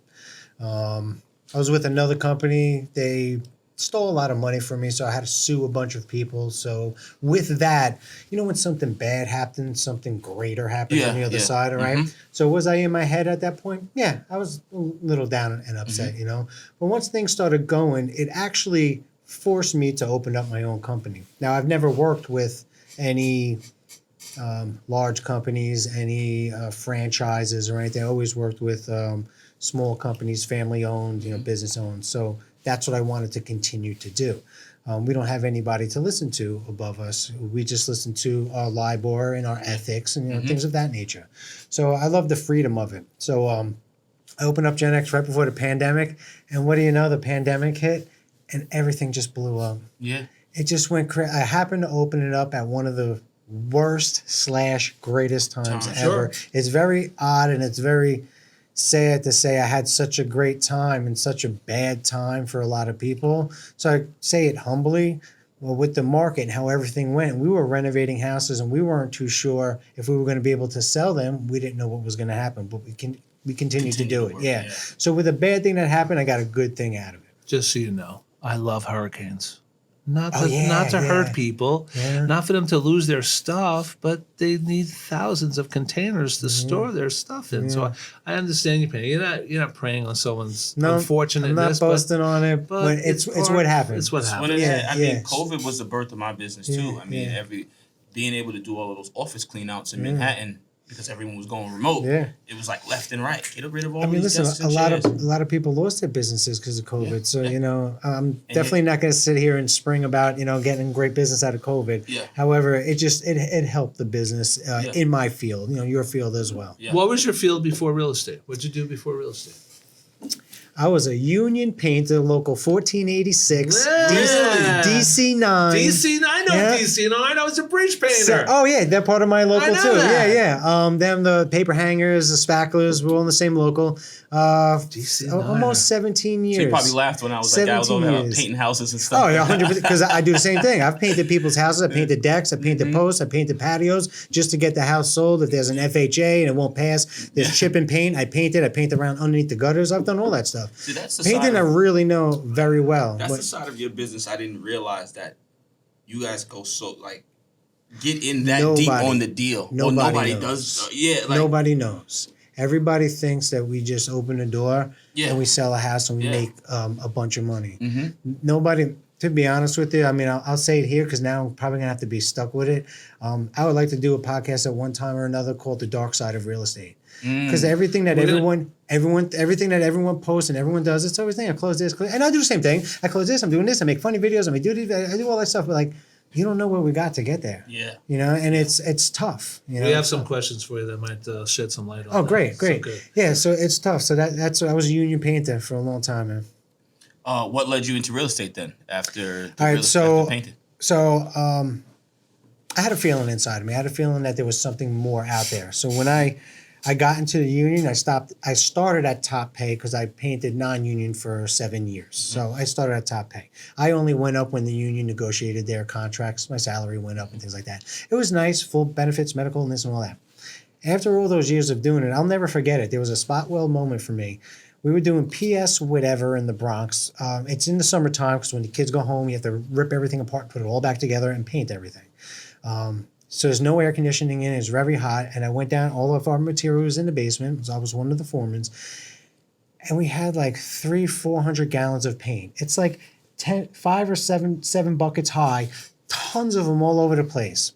I was with another company. They stole a lot of money from me, so I had to sue a bunch of people. So with that, you know, when something bad happens, something greater happens on the other side, all right? So was I in my head at that point? Yeah, I was a little down and upset, you know? But once things started going, it actually forced me to open up my own company. Now, I've never worked with any large companies, any franchises or anything. I always worked with small companies, family-owned, you know, business-owned. So that's what I wanted to continue to do. We don't have anybody to listen to above us. We just listen to our LIBOR and our ethics and, you know, things of that nature. So I love the freedom of it. So I opened up Gen X right before the pandemic. And what do you know? The pandemic hit and everything just blew up. Yeah. It just went crazy. I happened to open it up at one of the worst/greatest times ever. It's very odd and it's very sad to say I had such a great time and such a bad time for a lot of people. So I say it humbly. Well, with the market and how everything went, we were renovating houses and we weren't too sure if we were going to be able to sell them. We didn't know what was going to happen, but we continued to do it. Yeah. So with a bad thing that happened, I got a good thing out of it. Just so you know, I love hurricanes. Not to hurt people, not for them to lose their stuff, but they need thousands of containers to store their stuff in. So I understand your pain. You're not preying on someone's unfortunate. I'm not boasting on it, but it's what happened. It's what happened. I mean, COVID was the birth of my business too. I mean, being able to do all of those office clean outs in Manhattan because everyone was going remote. Yeah. It was like left and right. Get rid of all these desks and chairs. A lot of people lost their businesses because of COVID. So, you know, I'm definitely not going to sit here and spring about, you know, getting great business out of COVID. Yeah. However, it helped the business in my field, you know, your field as well. Yeah. What was your field before real estate? What did you do before real estate? I was a union painter, local 1486, DC 9. DC 9, I know Yeah. DC9. I was a bridge painter. Oh yeah, they're part of my local know too. that. Yeah. Them, the paper hangers, the spacklers, we're all in the same local. DC9. Almost 17 years. So you probably laughed when I was like, I was over 17 there years. painting houses and stuff. Oh yeah, 100%. Because I do the same thing. I've painted people's houses. I painted decks. I painted posts. I painted patios just to get the house sold. If there's an FHA and it won't pass, there's chip and paint. I painted around underneath the gutters. I've done all that stuff. See, that's the Painting, I really know very well. That's but the side of your business I didn't realize that you guys go so like get in that deep on the deal. Nobody knows. does. Like, nobody knows. Everybody thinks that we just open a door and we sell a house and we make a bunch of money. Nobody. To be honest with you, I mean, I'll say it here because now I'm probably gonna have to be stuck with it. I would like to do a podcast at one time or another called "The Dark Side of Real Estate," because everything that everything that everyone posts and everyone does, it's always thing. I close this, and I do the same thing. I close this. I'm doing this. I make funny videos. I do all that stuff. But like, you don't know where we got to get there. Yeah. You know, and it's tough. You know, we have some questions for you that might shed some light on. Oh, that. great. So Yeah, so it's tough. So that's I was a union painter for a long time, man. What led you into real estate then? After painting? So I had a feeling inside of me. I had a feeling that there was something more out there. So when I got into the union, I started at top pay because I painted non-union for 7 years. So I started at top pay. I only went up when the union negotiated their contracts. My salary went up and things like that. It was nice, full benefits, medical, and this and all that. After all those years of doing it, I'll never forget it. There was a spot weld moment for me. We were doing PS whatever in the Bronx. It's in the summertime because when the kids go home, you have to rip everything apart, put it all back together, and paint everything. So there's no air conditioning in it. It's very hot. And I went down, all of our materials in the basement because I was one of the foremans. And we had like 400 gallons of paint. It's like 5 or 7 buckets high, tons of them all over the place.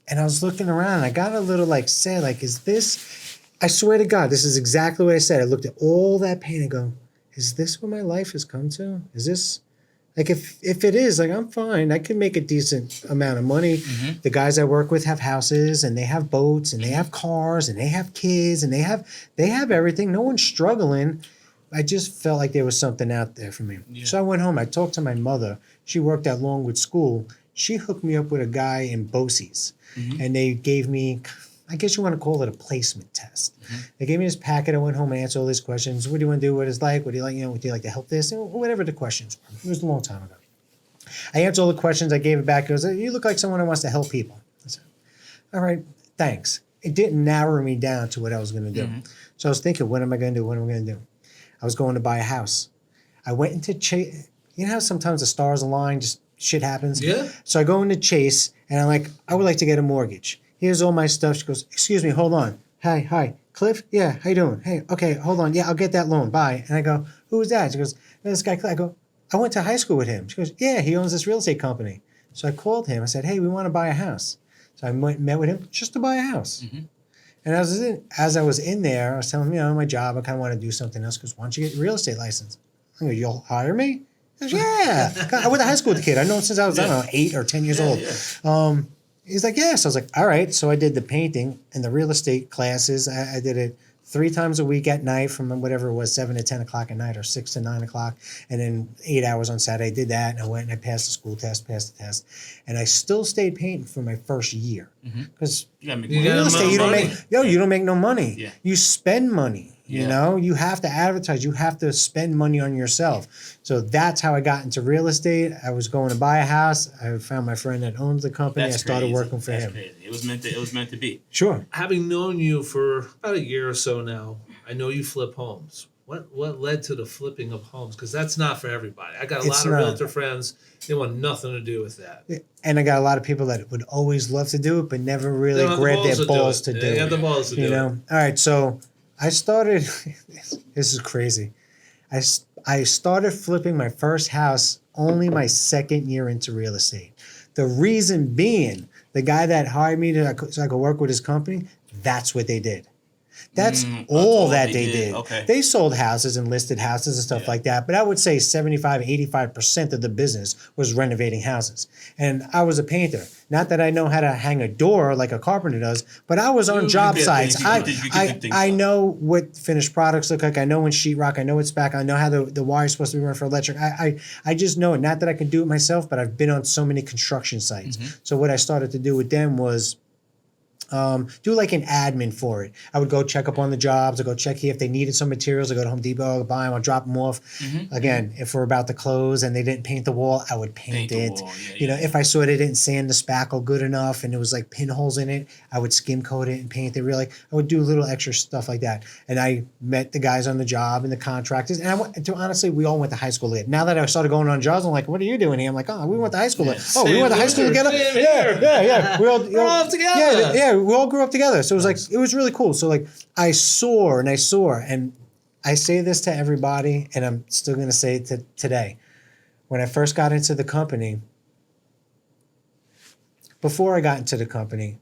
And I was looking around and I got a little sad, is this... I swear to God, this is exactly what I said. I looked at all that paint and go, is this what my life has come to? Is this, if it is, I'm fine. I can make a decent amount of money. The guys I work with have houses and they have boats and they have cars and they have kids and they have everything. No one's struggling. I just felt like there was something out there for me. Yeah. So I went home. I talked to my mother. She worked at Longwood School. She hooked me up with a guy in Bosie's and they gave me... I guess you want to call it a placement test. They gave me this packet. I went home and answered all these questions. What do you want to do? What it's like? What do you like? Would you like to help this? Whatever the questions were. It was a long time ago. I answered all the questions. I gave it back. It was, you look like someone who wants to help people. I said, all right, thanks. It didn't narrow me down to what I was going to do. So I was thinking, what am I going to do? What am I going to do? I was going to buy a house. I went into Chase. You know how sometimes the stars align, just shit happens? Yeah. So I go into Chase and I'm like, I would like to get a mortgage. Here's all my stuff. She goes, excuse me, hold on. Hi. Cliff? Yeah, how you doing? Hey, okay, hold on. Yeah, I'll get that loan. Bye. And I go, who is that? She goes, this guy Cliff. I go, I went to high school with him. She goes, yeah, he owns this real estate company. So I called him. I said, hey, we want to buy a house. So I met with him just to buy a house. And as I was in there, I was telling him, my job, I kind of want to do something else because why don't you get your real estate license? I go, you'll hire me? He goes, yeah. I went to high school with the kid. I know him since I was, I don't know, 8 or 10 years old. He's like, yes. I was like, all right. So I did the painting and the real estate classes. I did it 3 times a week at night from whatever it was, 7 to 10 o'clock at night or 6 to 9 o'clock. And then 8 hours on Saturday. I did that and I went and I passed the school test, passed the test. And I still stayed painting for my first year. Because real estate, you don't make no money. Yeah. You spend money. You know, you have to advertise. You have to spend money on yourself. So that's how I got into real estate. I was going to buy a house. I found my friend that owns the company. I started working for him. Crazy. It was meant to be. Sure. Having known you for about a year or so now, I know you flip homes. What led to the flipping of homes? Because that's not for everybody. I got a lot of realtor friends. They want nothing to do with that. And I got a lot of people that would always love to do it, but never really grab their balls to do it. They have the balls to do it. You know. All right. So I started. This is crazy. I started flipping my first house only my second year into real estate. The reason being, the guy that hired me so I could work with his company, that's what they did. That's all that they did. Okay. They sold houses and listed houses and stuff like that. But I would say 75, 85% of the business was renovating houses. And I was a painter. Not that I know how to hang a door like a carpenter does, but I was on job sites. I know what finished products look like. I know when sheetrock. I know what's back. I know how the wire's supposed to be run for electric. I just know it. Not that I can do it myself, but I've been on so many construction sites. So what I started to do with them was do like an admin for it. I would go check up on the jobs. I'd go check here if they needed some materials. I'd go to Home Depot, I'd buy them, I'd drop them off. Again, if we're about to close and they didn't paint the wall, I would paint it. You know, if I saw they didn't sand the spackle good enough and it was like pinholes in it, I would skim coat it and paint it. Really, I would do little extra stuff like that. And I met the guys on the job and the contractors. And honestly, we all went to high school together. Now that I started going on jobs, I'm like, what are you doing here? I'm like, oh, we went to high school. Oh, we went to high school together? Yeah. We're all together. Yeah, we all grew up together. So it was like, it was really cool. So like I saw, and I say this to everybody, and I'm still going to say it today. When I first got into the company, before I got into the company,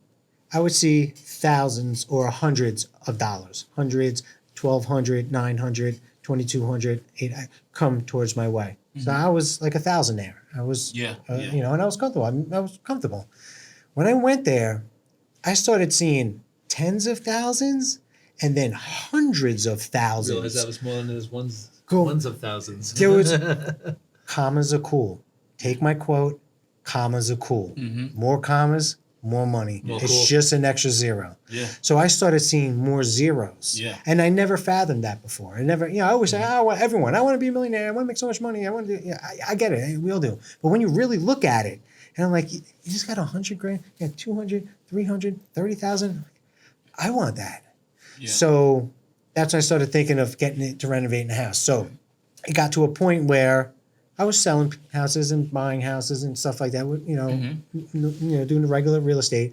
I would see thousands or hundreds of dollars, hundreds, 1,200, 900, 2,200, come towards my way. So I was like $1,000 there. I was, you know, and I was comfortable. I was comfortable. When I went there, I started seeing tens of thousands and then hundreds of thousands. I realized that was more than those ones of thousands. There was commas are cool. Take my quote, commas are cool. More commas, more money. It's just an extra zero. So I started seeing more zeros. And I never fathomed that before. I always say, I want everyone. I want to be a millionaire. I want to make so much money. I get it. We all do. But when you really look at it, and I'm like, you just got $100,000, you got 200, 300, 30,000. I want that. So that's when I started thinking of getting it to renovating the house. So it got to a point where I was selling houses and buying houses and stuff like that. You know, doing the regular real estate.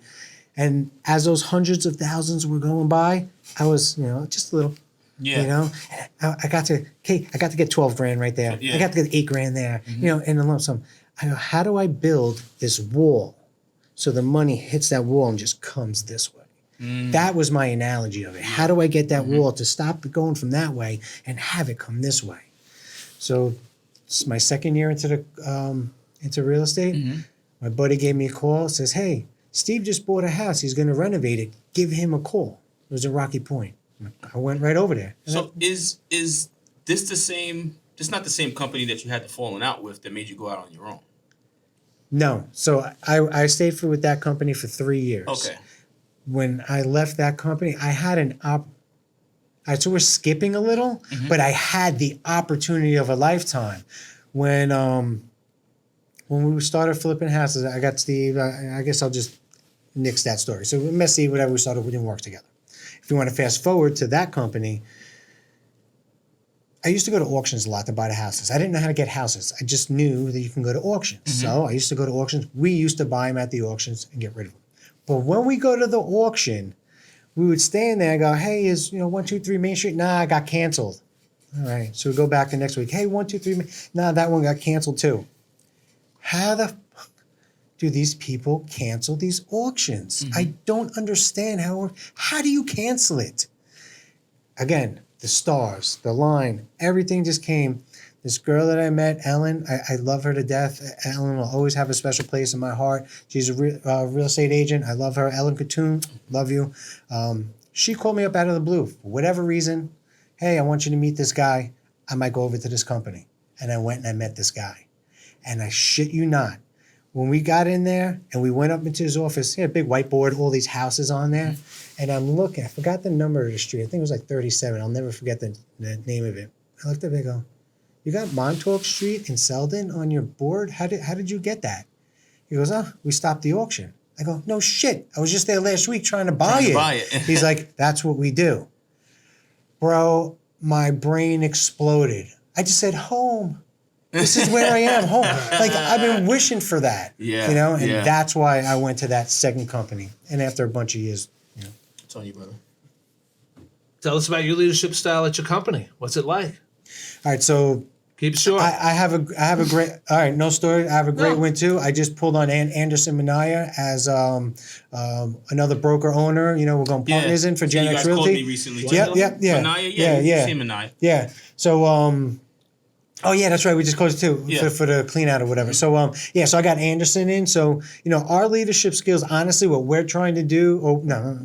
And as those hundreds of thousands were going by, I was, just a little. You know, I got to get 12 grand right there. I got to get 8 grand there. And a lump sum. I go, how do I build this wall so the money hits that wall and just comes this way? That was my analogy of it. How do I get that wall to stop it going from that way and have it come this way? So it's my second year into real estate. My buddy gave me a call, says, hey, Steve just bought a house. He's going to renovate it. Give him a call. It was in Rocky Point. I went right over there. So is this the same? It's not the same company that you had the falling out with that made you go out on your own. No. So I stayed with that company for 3 years. Okay. When I left that company, I had so we're skipping a little, but I had the opportunity of a lifetime. When we started flipping houses, I got Steve. I guess I'll just nix that story. So we met Steve, whatever, we didn't work together. If you want to fast forward to that company, I used to go to auctions a lot to buy the houses. I didn't know how to get houses. I just knew that you can go to auctions. So I used to go to auctions. We used to buy them at the auctions and get rid of them. But when we go to the auction, we would stand there and go, hey, is 123 Main Street? Nah, I got canceled. All right. So we go back the next week. Hey, 123 nah, that one got canceled too. How the fuck do these people cancel these auctions? I don't understand how do you cancel it? Again, the stars, the line, everything just came. This girl that I met, Ellen, I love her to death. Ellen will always have a special place in my heart. She's a real estate agent. I love her. Ellen Katoon, love you. She called me up out of the blue. For whatever reason, hey, I want you to meet this guy. I might go over to this company. And I went and I met this guy. And I shit you not. When we got in there and we went up into his office, he had a big whiteboard, all these houses on there. And I'm looking, I forgot the number of the street. I think it was like 37. I'll never forget the name of it. I looked at it and go, you got Montauk Street in Selden on your board? How did you get that? He goes, we stopped the auction. I go, no shit. I was just there last week trying to buy it. He's like, that's what we do. Bro, my brain exploded. I just said, home. This is where I am, home. Like, I've been wishing for that. And that's why I went to that second company. And after a bunch of years, It's on you, brother. Tell us about your leadership style at your company. What's it like? All right, so Keep short. I have a great. All right, no story. I have a great win too. I just pulled on Anderson Minaya as another broker owner. You know, we're going partners in for GEN you guys Realty. called me recently. Yeah. Minaya? Yeah. Minaya. Yeah. So oh yeah, that's right. We just closed it too for the clean out or whatever. So so I got Anderson in. So our leadership skills. Honestly, what we're trying to do. Oh no,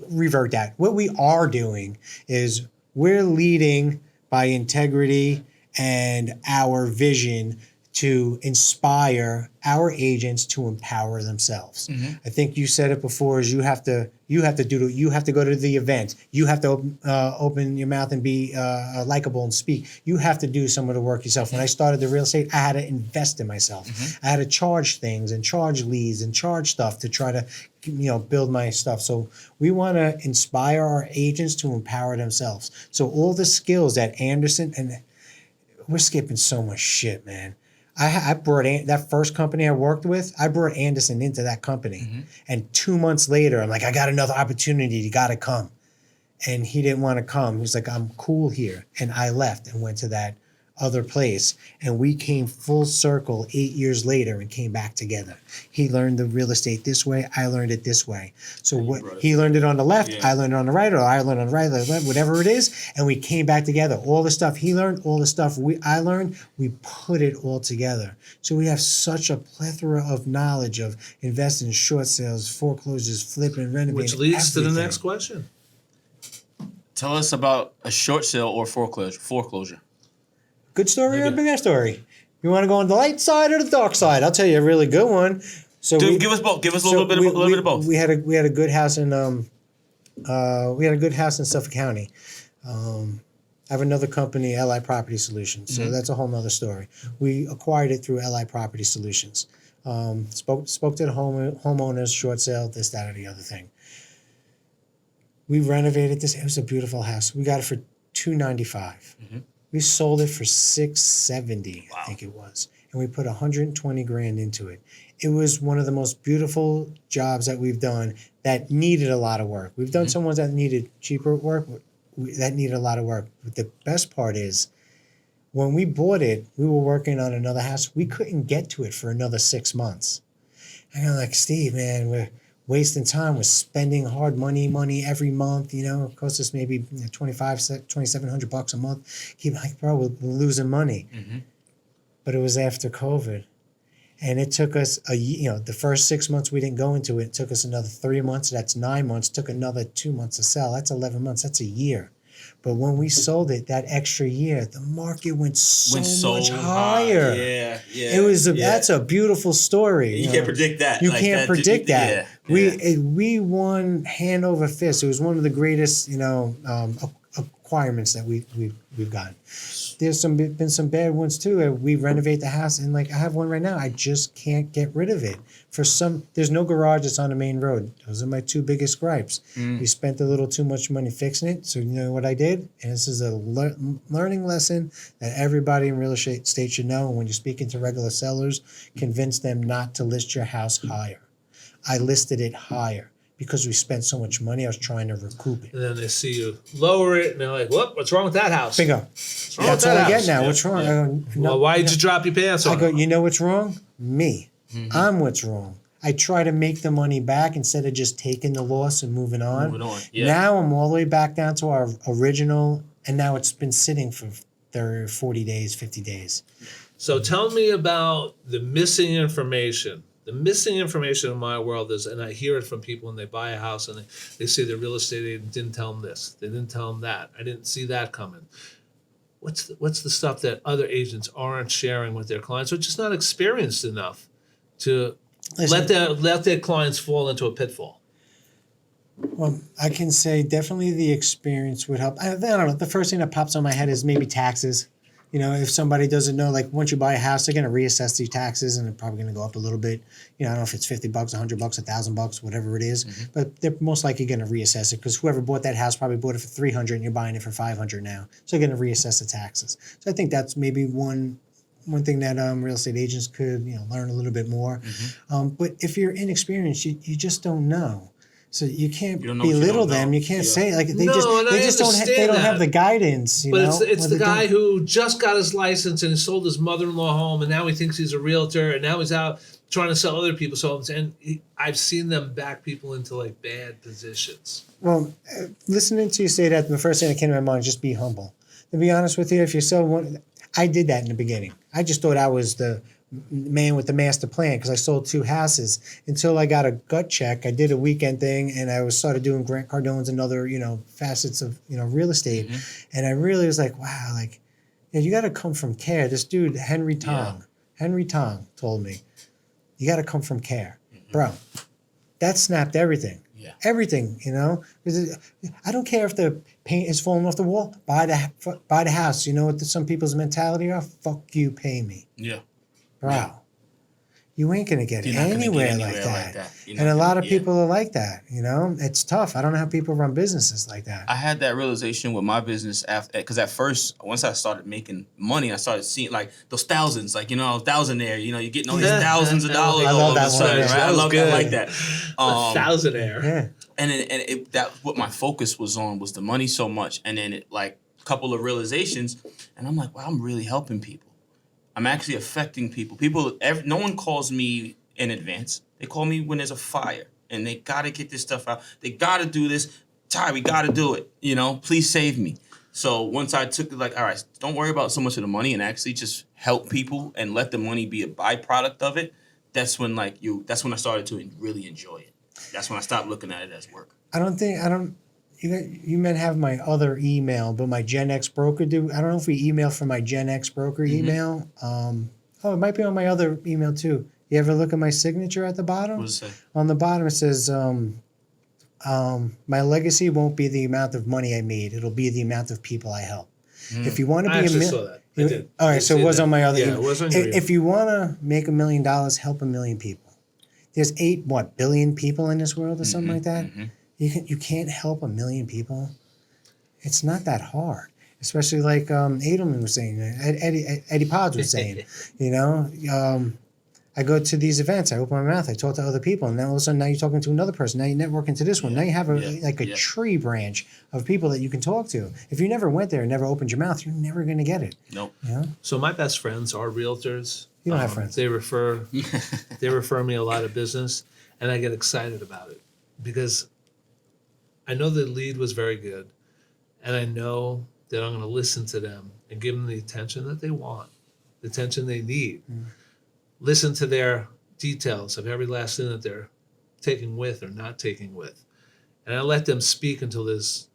revert that. What we are doing is we're leading by integrity and our vision to inspire our agents to empower themselves. I think you said it before: is you have to go to the event. You have to open your mouth and be likable and speak. You have to do some of the work yourself. When I started the real estate, I had to invest in myself. I had to charge things and charge leads and charge stuff to try to build my stuff. So we want to inspire our agents to empower themselves. So all the skills that Anderson, and we're skipping so much shit, man. I brought that first company I worked with. I brought Anderson into that company, and 2 months later, I'm like, I got another opportunity. You got to come, and he didn't want to come. He was like, I'm cool here, and I left and went to that other place, and we came full circle 8 years later and came back together. He learned the real estate this way, I learned it this way. So what he learned it on the left, I learned it on the right, or I learned on the right, whatever it is, and we came back together. All the stuff he learned, all the stuff I learned, we put it all together. So we have such a plethora of knowledge of investing, short sales, foreclosures, flipping, renovating. Which leads to the everything. next question. Tell us about a short sale or foreclosure. Good story or a bad story? You want to go on the light side or the dark side? I'll tell you a really good one. So Give us both. Give us a little bit of both. We had a good house in Suffolk County. I have another company, LI Property Solutions. So that's a whole nother story. We acquired it through LI Property Solutions. Spoke to the homeowners, short sale, this, that, or the other thing. We renovated this. It was a beautiful house. We got it for $295. We sold it for $670, I think it was. And we put $120,000 into it. It was one of the most beautiful jobs that we've done that needed a lot of work. We've done some ones that needed cheaper work, that needed a lot of work. But the best part is, when we bought it, we were working on another house. We couldn't get to it for another 6 months. And I'm like, Steve, man, we're wasting time. We're spending hard money every month. It costs us maybe $2,700 a month. Keep like, bro, we're losing money. But it was after COVID, and it took us the first 6 months we didn't go into it. It took us another 3 months. That's 9 months. Took another 2 months to sell. That's 11 months. That's a year. But when we sold it, that extra year, the market went so much higher. Yeah. It was that's a beautiful story. You can't predict that. You can't predict that. We won hand over fist. It was one of the greatest, acquirements that we've gotten. There's been some bad ones too. We renovate the house, and like I have one right now, I just can't get rid of it. There's no garage that's on the main road. Those are my two biggest gripes. We spent a little too much money fixing it. So you know what I did? And this is a learning lesson that everybody in real estate should know. And when you're speaking to regular sellers, convince them not to list your house higher. I listed it higher because we spent so much money. I was trying to recoup it. And then they see you lower it, and they're like, what's wrong with that house? Bingo. That's all I get now. What's wrong? I go, Well, why did you drop your pants on? I go, you know what's wrong? Me. I'm what's wrong. I try to make the money back instead of just taking the loss and moving on. Now I'm all the way back down to our original, and now it's been sitting for 30, 40 days, 50 days. So tell me about the missing information. The missing information in my world is, and I hear it from people when they buy a house and they say the real estate agent didn't tell them this, they didn't tell them that. I didn't see that coming. What's the stuff that other agents aren't sharing with their clients, or just not experienced enough to let their clients fall into a pitfall? Well, I can say definitely the experience would help. I don't know. The first thing that pops on my head is maybe taxes. If somebody doesn't know, like once you buy a house, they're going to reassess these taxes, and they're probably going to go up a little bit. I don't know if it's $50, $100, $1,000, whatever it is, but they're most likely going to reassess it because whoever bought that house probably bought it for $300 and you're buying it for $500 now. So they're going to reassess the taxes. So I think that's maybe one thing that real estate agents could learn a little bit more. But if you're inexperienced, you just don't know. So you can't You don't know what you belittle don't them. know. You can't Yeah. say like they No, just and I they don't understand have that. the guidance. You But know, it's or the they guy don't- who just got his license and he sold his mother-in-law home, and now he thinks he's a realtor, and now he's out trying to sell other people's homes. And I've seen them back people into like bad positions. Well, listening to you say that, the first thing that came to my mind is just be humble. To be honest with you, if you sell one, I did that in the beginning. I just thought I was the man with the master plan because I sold 2 houses until I got a gut check. I did a weekend thing and I started doing Grant Cardone's and other, facets of, real estate. And I really was like, wow, like, you got to come from care. This dude, Henry Tong told me, you got to come from care. Bro, that snapped everything. Yeah. Everything, I don't care if the paint is falling off the wall. Buy the house. You know what some people's mentality are? Fuck you, pay me. Yeah. Bro, Yeah. You ain't gonna get You're not gonna anywhere, get like anywhere that. like that. You're And not a lot gonna- of people are like that. It's tough. I don't know how people run businesses like that. I had that realization with my business after, because at first, once I started making money, I started seeing like those thousands, like thousandaire. You're getting all these thousands of dollars I all love of that a sudden, one, yeah. right? I That was love that good. like that. Thousandaire. Yeah. And that what my focus was on was the money so much, and then it like a couple of realizations, and I'm like, wow, I'm really helping people. I'm actually affecting people. No one calls me in advance. They call me when there's a fire, and they gotta get this stuff out. They gotta do this. Ty, we gotta do it. Please save me. So once I took it, like, all right, don't worry about so much of the money, and actually just help people and let the money be a byproduct of it. That's when That's when I started to really enjoy it. That's when I stopped looking at it as work. You might have my other email, but my Gen X broker do. I don't know if we email from my Gen X broker email. It might be on my other email too. You ever look at my signature at the bottom? What does it say? On the bottom it says, my legacy won't be the amount of money I made. It'll be the amount of people I help. If you want to I be actually saw that. I did. All I right, so it see was that. on my other Yeah, email. it was on your If you want to make $1 million, help 1 million people. There's 8 billion people in this world or something like that. You can't help 1 million people. It's not that hard, especially like Edelman was saying, Eddie Pods was saying. I go to these events, I open my mouth, I talk to other people, and then all of a sudden now you're talking to another person. Now you're networking to this one. Now you have a tree branch of people that you can talk to. If you never went there and never opened your mouth, you're never going to get it. Nope. So my best friends are realtors. You don't have friends. They refer me a lot of business, and I get excited about it because I know the lead was very good, and I know that I'm going to listen to them and give them the attention that they want, the attention they need. Listen to their details of every last thing that they're taking with or not taking with. And I let them speak until it's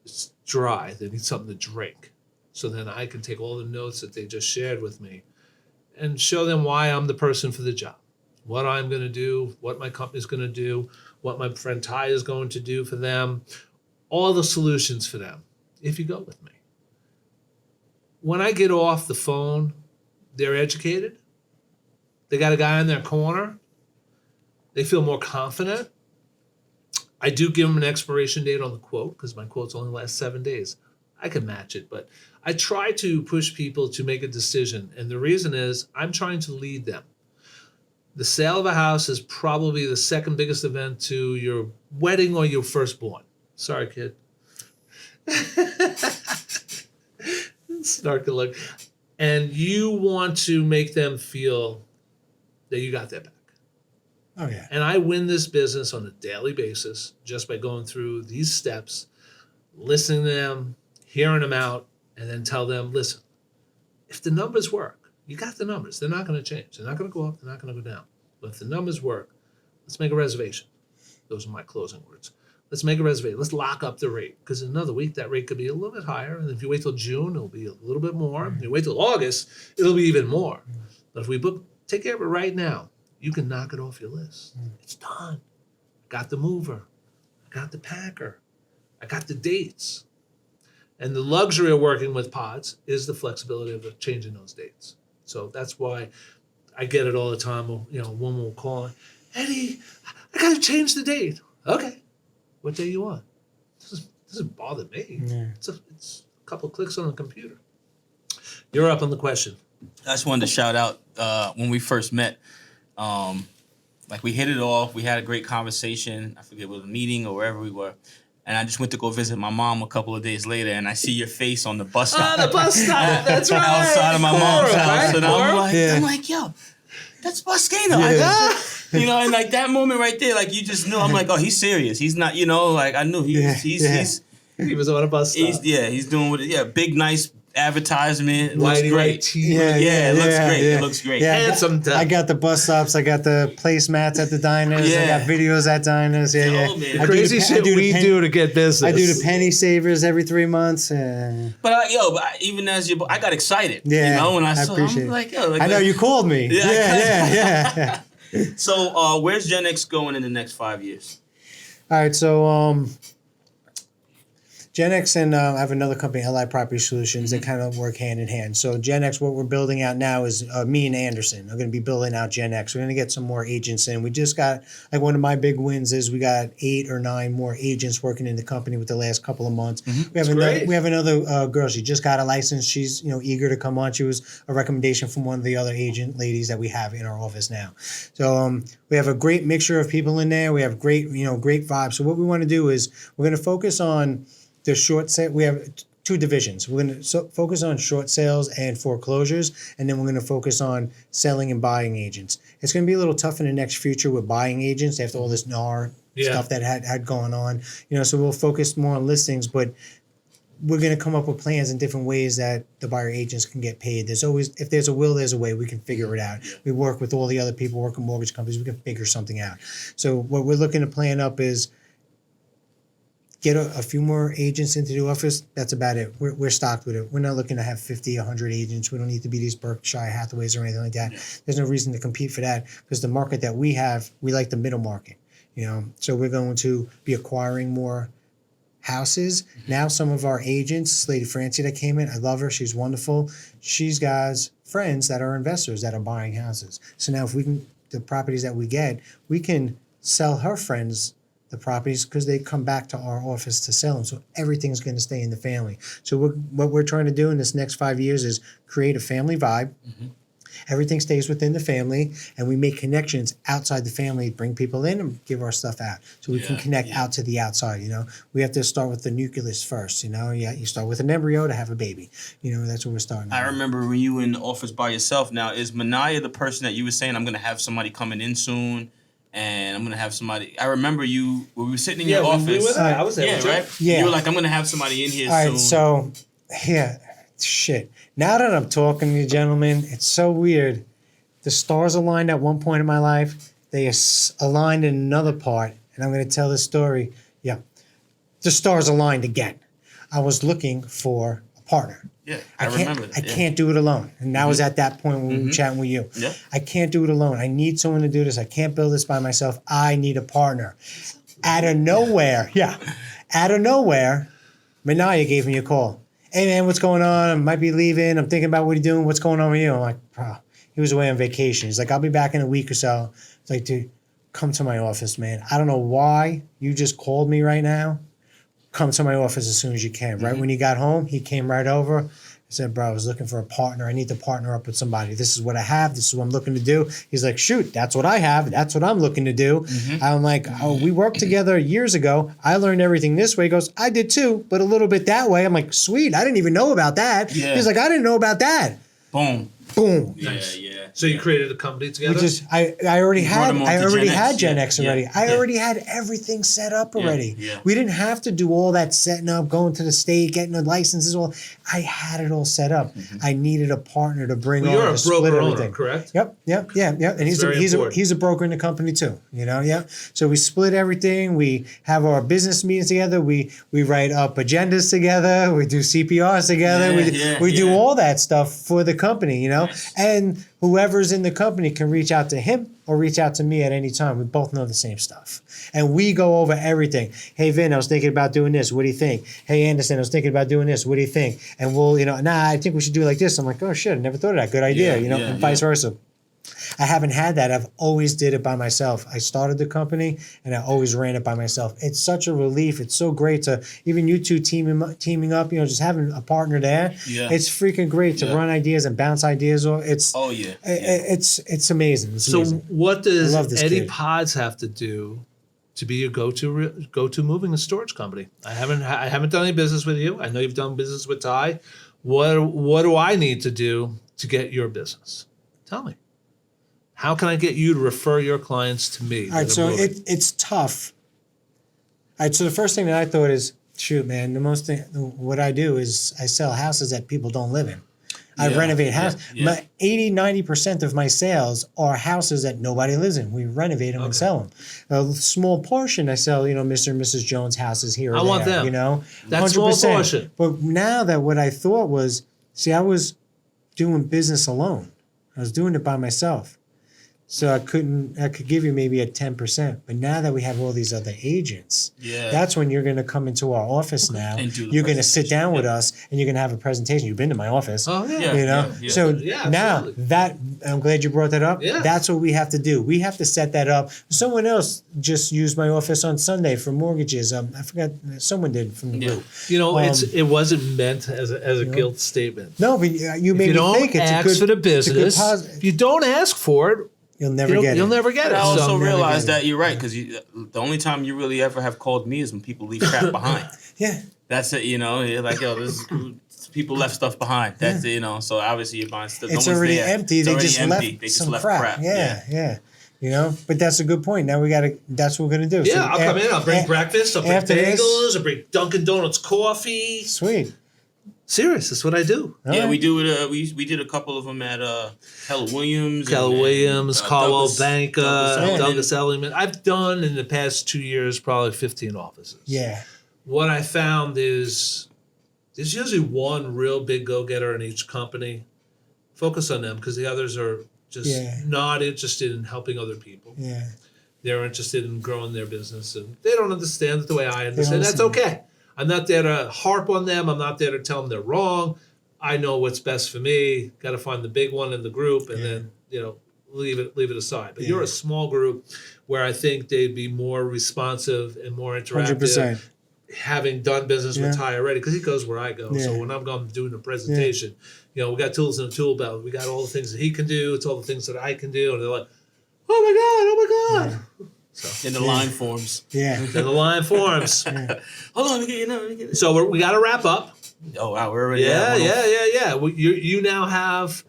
dry. They need something to drink. So then I can take all the notes that they just shared with me and show them why I'm the person for the job, what I'm going to do, what my company's going to do, what my friend Ty is going to do for them, all the solutions for them, if you go with me. When I get off the phone, they're educated. They got a guy in their corner. They feel more confident. I do give them an expiration date on the quote because my quotes only last 7 days. I can match it, but I try to push people to make a decision. And the reason is I'm trying to lead them. The sale of a house is probably the second biggest event to your wedding or your firstborn. Sorry, kid. Snarky look. And you want to make them feel that you got their back. Oh, yeah. And I win this business on a daily basis just by going through these steps, listening to them, hearing them out, and then tell them, listen, if the numbers work, you got the numbers. They're not going to change. They're not going to go up. They're not going to go down. But if the numbers work, let's make a reservation. Those are my closing words. Let's make a reservation. Let's lock up the rate. Because in another week, that rate could be a little bit higher. And if you wait till June, it'll be a little bit more. If you wait till August, it'll be even more. But if we take care of it right now, you can knock it off your list. It's done. I got the mover. I got the packer. I got the dates. And the luxury of working with pods is the flexibility of changing those dates. So that's why I get it all the time. One will call, Eddie, I got to change the date. Okay. What day you want? This doesn't bother me. Yeah. It's a couple of clicks on the computer. You're up on the question. I just wanted to shout out when we first met. like we hit it off. We had a great conversation. I forget, it was a meeting or wherever we were. And I just went to go visit my mom a couple of days later, and I see your face on the bus stop. Oh, the bus stop. That's right. Outside of my mom's house. Right? And I'm like, yo, that's Boscano. You know, and like that moment right there, like you just knew. I'm like, oh, he's serious. He's not, you know, like I knew he was on a bus stop. He's doing what, big, nice advertisement. It looks Whitey great. white tee. It looks great. It looks great. Yeah, Handsome. I got the bus stops. I got the placemats at the diners. I got videos at diners. Yeah, Yo, yeah. man. Crazy shit we do to get business. I do the penny savers every 3 months. But even as I got excited. Yeah, you know, when I saw, appreciate I'm it. like, yo, like, I know you called me. Yeah. Yeah. So, where's Gen X going in the next 5 years? All right, so Gen X and I have another company, LI Property Solutions, that kind of work hand in hand. So Gen X, what we're building out now is me and Anderson are going to be building out Gen X. We're going to get some more agents in. We just got, like one of my big wins is we got 8 or 9 more agents working in the company with the last couple of months. We have another girl. She just got a license. She's eager to come on. She was a recommendation from one of the other agent ladies that we have in our office now. So we have a great mixture of people in there. We have great vibes. So what we want to do is we're going to focus on the short sale. We have 2 divisions. We're going to focus on short sales and foreclosures, and then we're going to focus on selling and buying agents. It's going to be a little tough in the next future with buying agents after all this NAR stuff that had going on. So we'll focus more on listings, but we're going to come up with plans in different ways that the buyer agents can get paid. There's always, if there's a will, there's a way. We can figure it out. We work with all the other people, work with mortgage companies. We can figure something out. So what we're looking to plan up is get a few more agents into the office. That's about it. We're stocked with it. We're not looking to have 50, 100 agents. We don't need to be these Berkshire Hathaways or anything like that. There's no reason to compete for that because the market that we have, we like the middle market. So we're going to be acquiring more houses. Now some of our agents, Lady Francie that came in, I love her. She's wonderful. She's got friends that are investors that are buying houses. So now if we can, the properties that we get, we can sell her friends the properties because they come back to our office to sell them. So everything's going to stay in the family. So what we're trying to do in this next 5 years is create a family vibe. Everything stays within the family, and we make connections outside the family, bring people in and give our stuff out. So we can connect out to the outside, We have to start with the nucleus first, You start with an embryo to have a baby. That's where we're starting. I remember when you were in the office by yourself. Now, is Manaya the person that you were saying, I'm going to have somebody coming in soon? And I'm going to have somebody. I remember when we were sitting in your office. We were there. I was there. Yeah, right? Yeah. You were like, I'm going to have somebody in here soon. All right, so, shit. Now that I'm talking to you, gentlemen, it's so weird. The stars aligned at one point in my life. They aligned in another part. And I'm going to tell this story. Yeah. The stars aligned again. I was looking for a partner. Yeah, I remember that. I can't do it alone. And I was at that point when we were chatting with you. Yeah. I can't do it alone. I need someone to do this. I can't build this by myself. I need a partner. Out of nowhere, Manaya gave me a call. Hey, man, what's going on? I might be leaving. I'm thinking about what you're doing. What's going on with you? I'm like, bro, he was away on vacation. He's like, I'll be back in a week or so. It's like, dude, come to my office, man. I don't know why you just called me right now. Come to my office as soon as you can. Right when he got home, he came right over. I said, bro, I was looking for a partner. I need to partner up with somebody. This is what I have. This is what I'm looking to do. He's like, shoot, that's what I have. That's what I'm looking to do. I'm like, oh, we worked together years ago. I learned everything this way. He goes, I did too, but a little bit that way. I'm like, sweet. I didn't even know about that. Yeah. He's like, I didn't know about that. Boom. Nice. Yeah. So you created a company together? I already had Gen Yeah. X already. I already had everything set up already. Yeah. We didn't have to do all that setting up, going to the state, getting the licenses. I had it all set up. I needed a partner to bring on to split everything. Correct? Yep. And he's a broker in the company too. So we split everything. We have our business meetings together. We write up agendas together. We do CPRs together. We do all that stuff for the company. Nice. And whoever's in the company can reach out to him or reach out to me at any time. We both know the same stuff. And we go over everything. Hey, Vin, I was thinking about doing this. What do you think? Hey, Anderson, I was thinking about doing this. What do you think? And we'll, I think we should do it like this. I'm like, oh, shit, I never thought of that. Good idea, and vice versa. I haven't had that. I've always did it by myself. I started the company and I always ran it by myself. It's such a relief. It's so great to even you two teaming up, just having a partner there. Yeah. It's freaking great to run ideas and bounce ideas. It's it's amazing. It's So amazing. what does Eddie kid. Pods have to do to be your go-to moving and storage company? I haven't done any business with you. I know you've done business with Ty. What do I need to do to get your business? Tell me. How can I get you to refer your clients to me? All right, so it's tough. All right, so the first thing that I thought is, shoot, man, what I do is I sell houses that people don't live in. I renovate houses. My 80-90% of my sales are houses that nobody lives in. We renovate them and sell them. A small portion I sell, Mr. and Mrs. Jones houses here or there. I want them. That's 100%. Small portion. But now that what I thought was, see, I was doing business alone. I was doing it by myself. So I could give you maybe a 10%. But now that we have all these other agents, that's when you're going to come into our office now. You're going to sit down with us and you're going to have a presentation. You've been to my office. Oh, yeah. So now that, I'm glad you brought that up. Yeah. That's what we have to do. We have to set that up. Someone else just used my office on Sunday for mortgages. I forgot, someone did from the group. It wasn't meant as a guilt statement. No, but you made me think it's a good, for the business. If you don't ask for it, You'll never get it. You'll never get it. I also realized that you're right, because the only time you really ever have called me is when people leave crap behind. Yeah. That's it, you're like, people left stuff behind. That's it, so obviously you're buying stuff. It's already empty. They just left some crap. Yeah. But that's a good point. Now that's what we're going to do. Yeah, So I'll come in. I'll bring breakfast. I'll bring bagels. I'll bring Dunkin' Donuts coffee. Sweet. Serious, that's what I do. We do it. We did a couple of them at Keller Williams, Carlo Banca, Douglas Elliman. I've done in the past 2 years probably 15 offices. Yeah. What I found is there's usually one real big go-getter in each company. Focus on them because the others are just not interested in helping other people. Yeah. They're interested in growing their business, and they don't understand it the way I understand. That's okay. I'm not there to harp on them. I'm not there to tell them they're wrong. I know what's best for me. Got to find the big one in the group, and then leave it aside. But you're a small group where I think they'd be more responsive and more interactive. 100%. Having done business with Ty already, because he goes where I go. So when I'm going doing the presentation, we got tools in the tool belt. We got all the things that he can do. It's all the things that I can do, and they're like, "Oh my god!" So, in the line forms. Yeah. In the line forms. Hold on, let me get it. So we got to wrap up. Oh wow, we're already. Yeah. You now have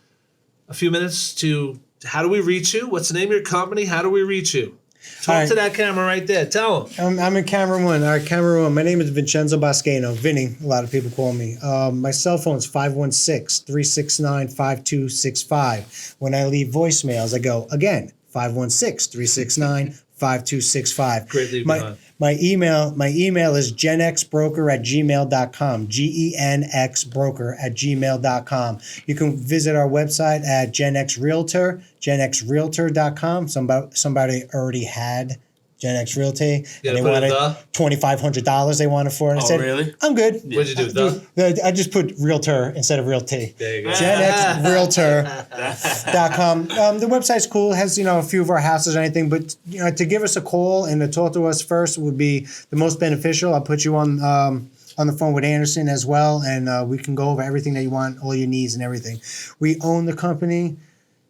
a few minutes to. How do we reach you? What's the name of your company? How do we reach you? Talk to that camera right there. Tell them. I'm in camera one. All right, camera one. My name is Vincenzo Boscano. Vinny, a lot of people call me. My cell phone is 516-369-5265. When I leave voicemails, I go, again, 516-369-5265. Great leave behind. My email is genxbroker@gmail.com. genxbroker@gmail.com. You can visit our website at GenX Realtor, genxrealtor.com. Somebody already had Gen X Realty, and they wanted $2,500. They wanted for it. I said, really? I'm good. What'd you do? I just put Realtor instead of Realty. There you go. GenXRealtor.com. The website's cool. It has a few of our houses or anything, but to give us a call and to talk to us first would be the most beneficial. I'll put you on the phone with Anderson as well, and we can go over everything that you want, all your needs and everything. We own the company.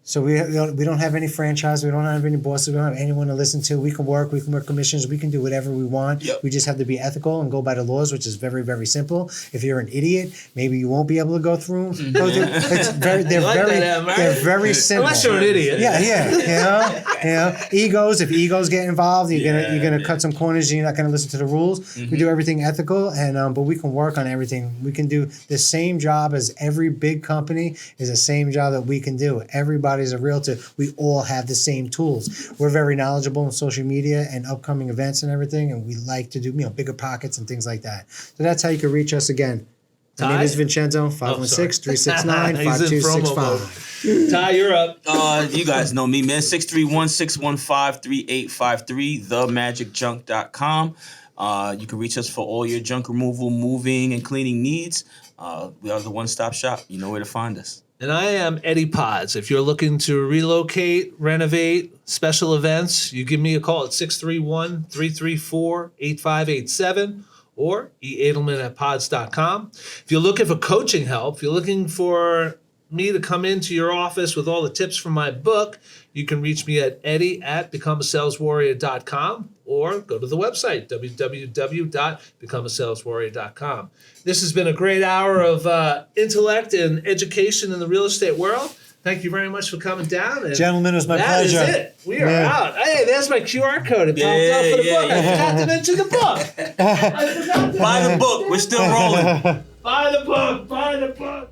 So we don't have any franchise. We don't have any bosses. We don't have anyone to listen to. We can work commissions. We can do whatever we want. Yep. We just have to be ethical and go by the laws, which is very, very simple. If you're an idiot, maybe you won't be able to go through. They're very simple. Unless you're an idiot. Yeah. Egos. If egos get involved, you're gonna cut some corners. And you're not gonna listen to the rules. Mm-hmm. We do everything ethical, and but we can work on everything. We can do the same job as every big company is the same job that we can do. Everybody's a realtor. We all have the same tools. We're very knowledgeable in social media and upcoming events and everything, and we like to do bigger pockets and things like that. So that's how you can reach us again. My name is Vincenzo, 516-369-5265. Ty, you're up. You guys know me, man. 631-615-3853, themagicjunk.com. You can reach us for all your junk removal, moving, and cleaning needs. We are the one-stop shop. You know where to find us. And I am Eddie Pods. If you're looking to relocate, renovate, special events, you give me a call at 631-334-8587 or eadelman@pods.com. If you're looking for coaching help, if you're looking for me to come into your office with all the tips from my book, you can reach me at eddie@becomeasaleswarrior.com or go to the website, www.becomeasaleswarrior.com. This has been a great hour of intellect and education in the real estate world. Thank you very much for coming down. And gentlemen, it was my pleasure. That is it. We are out. Hey, there's my QR code. It popped up for the book. I forgot to mention the book. Buy the book. We're still rolling. Buy the book. Buy the book.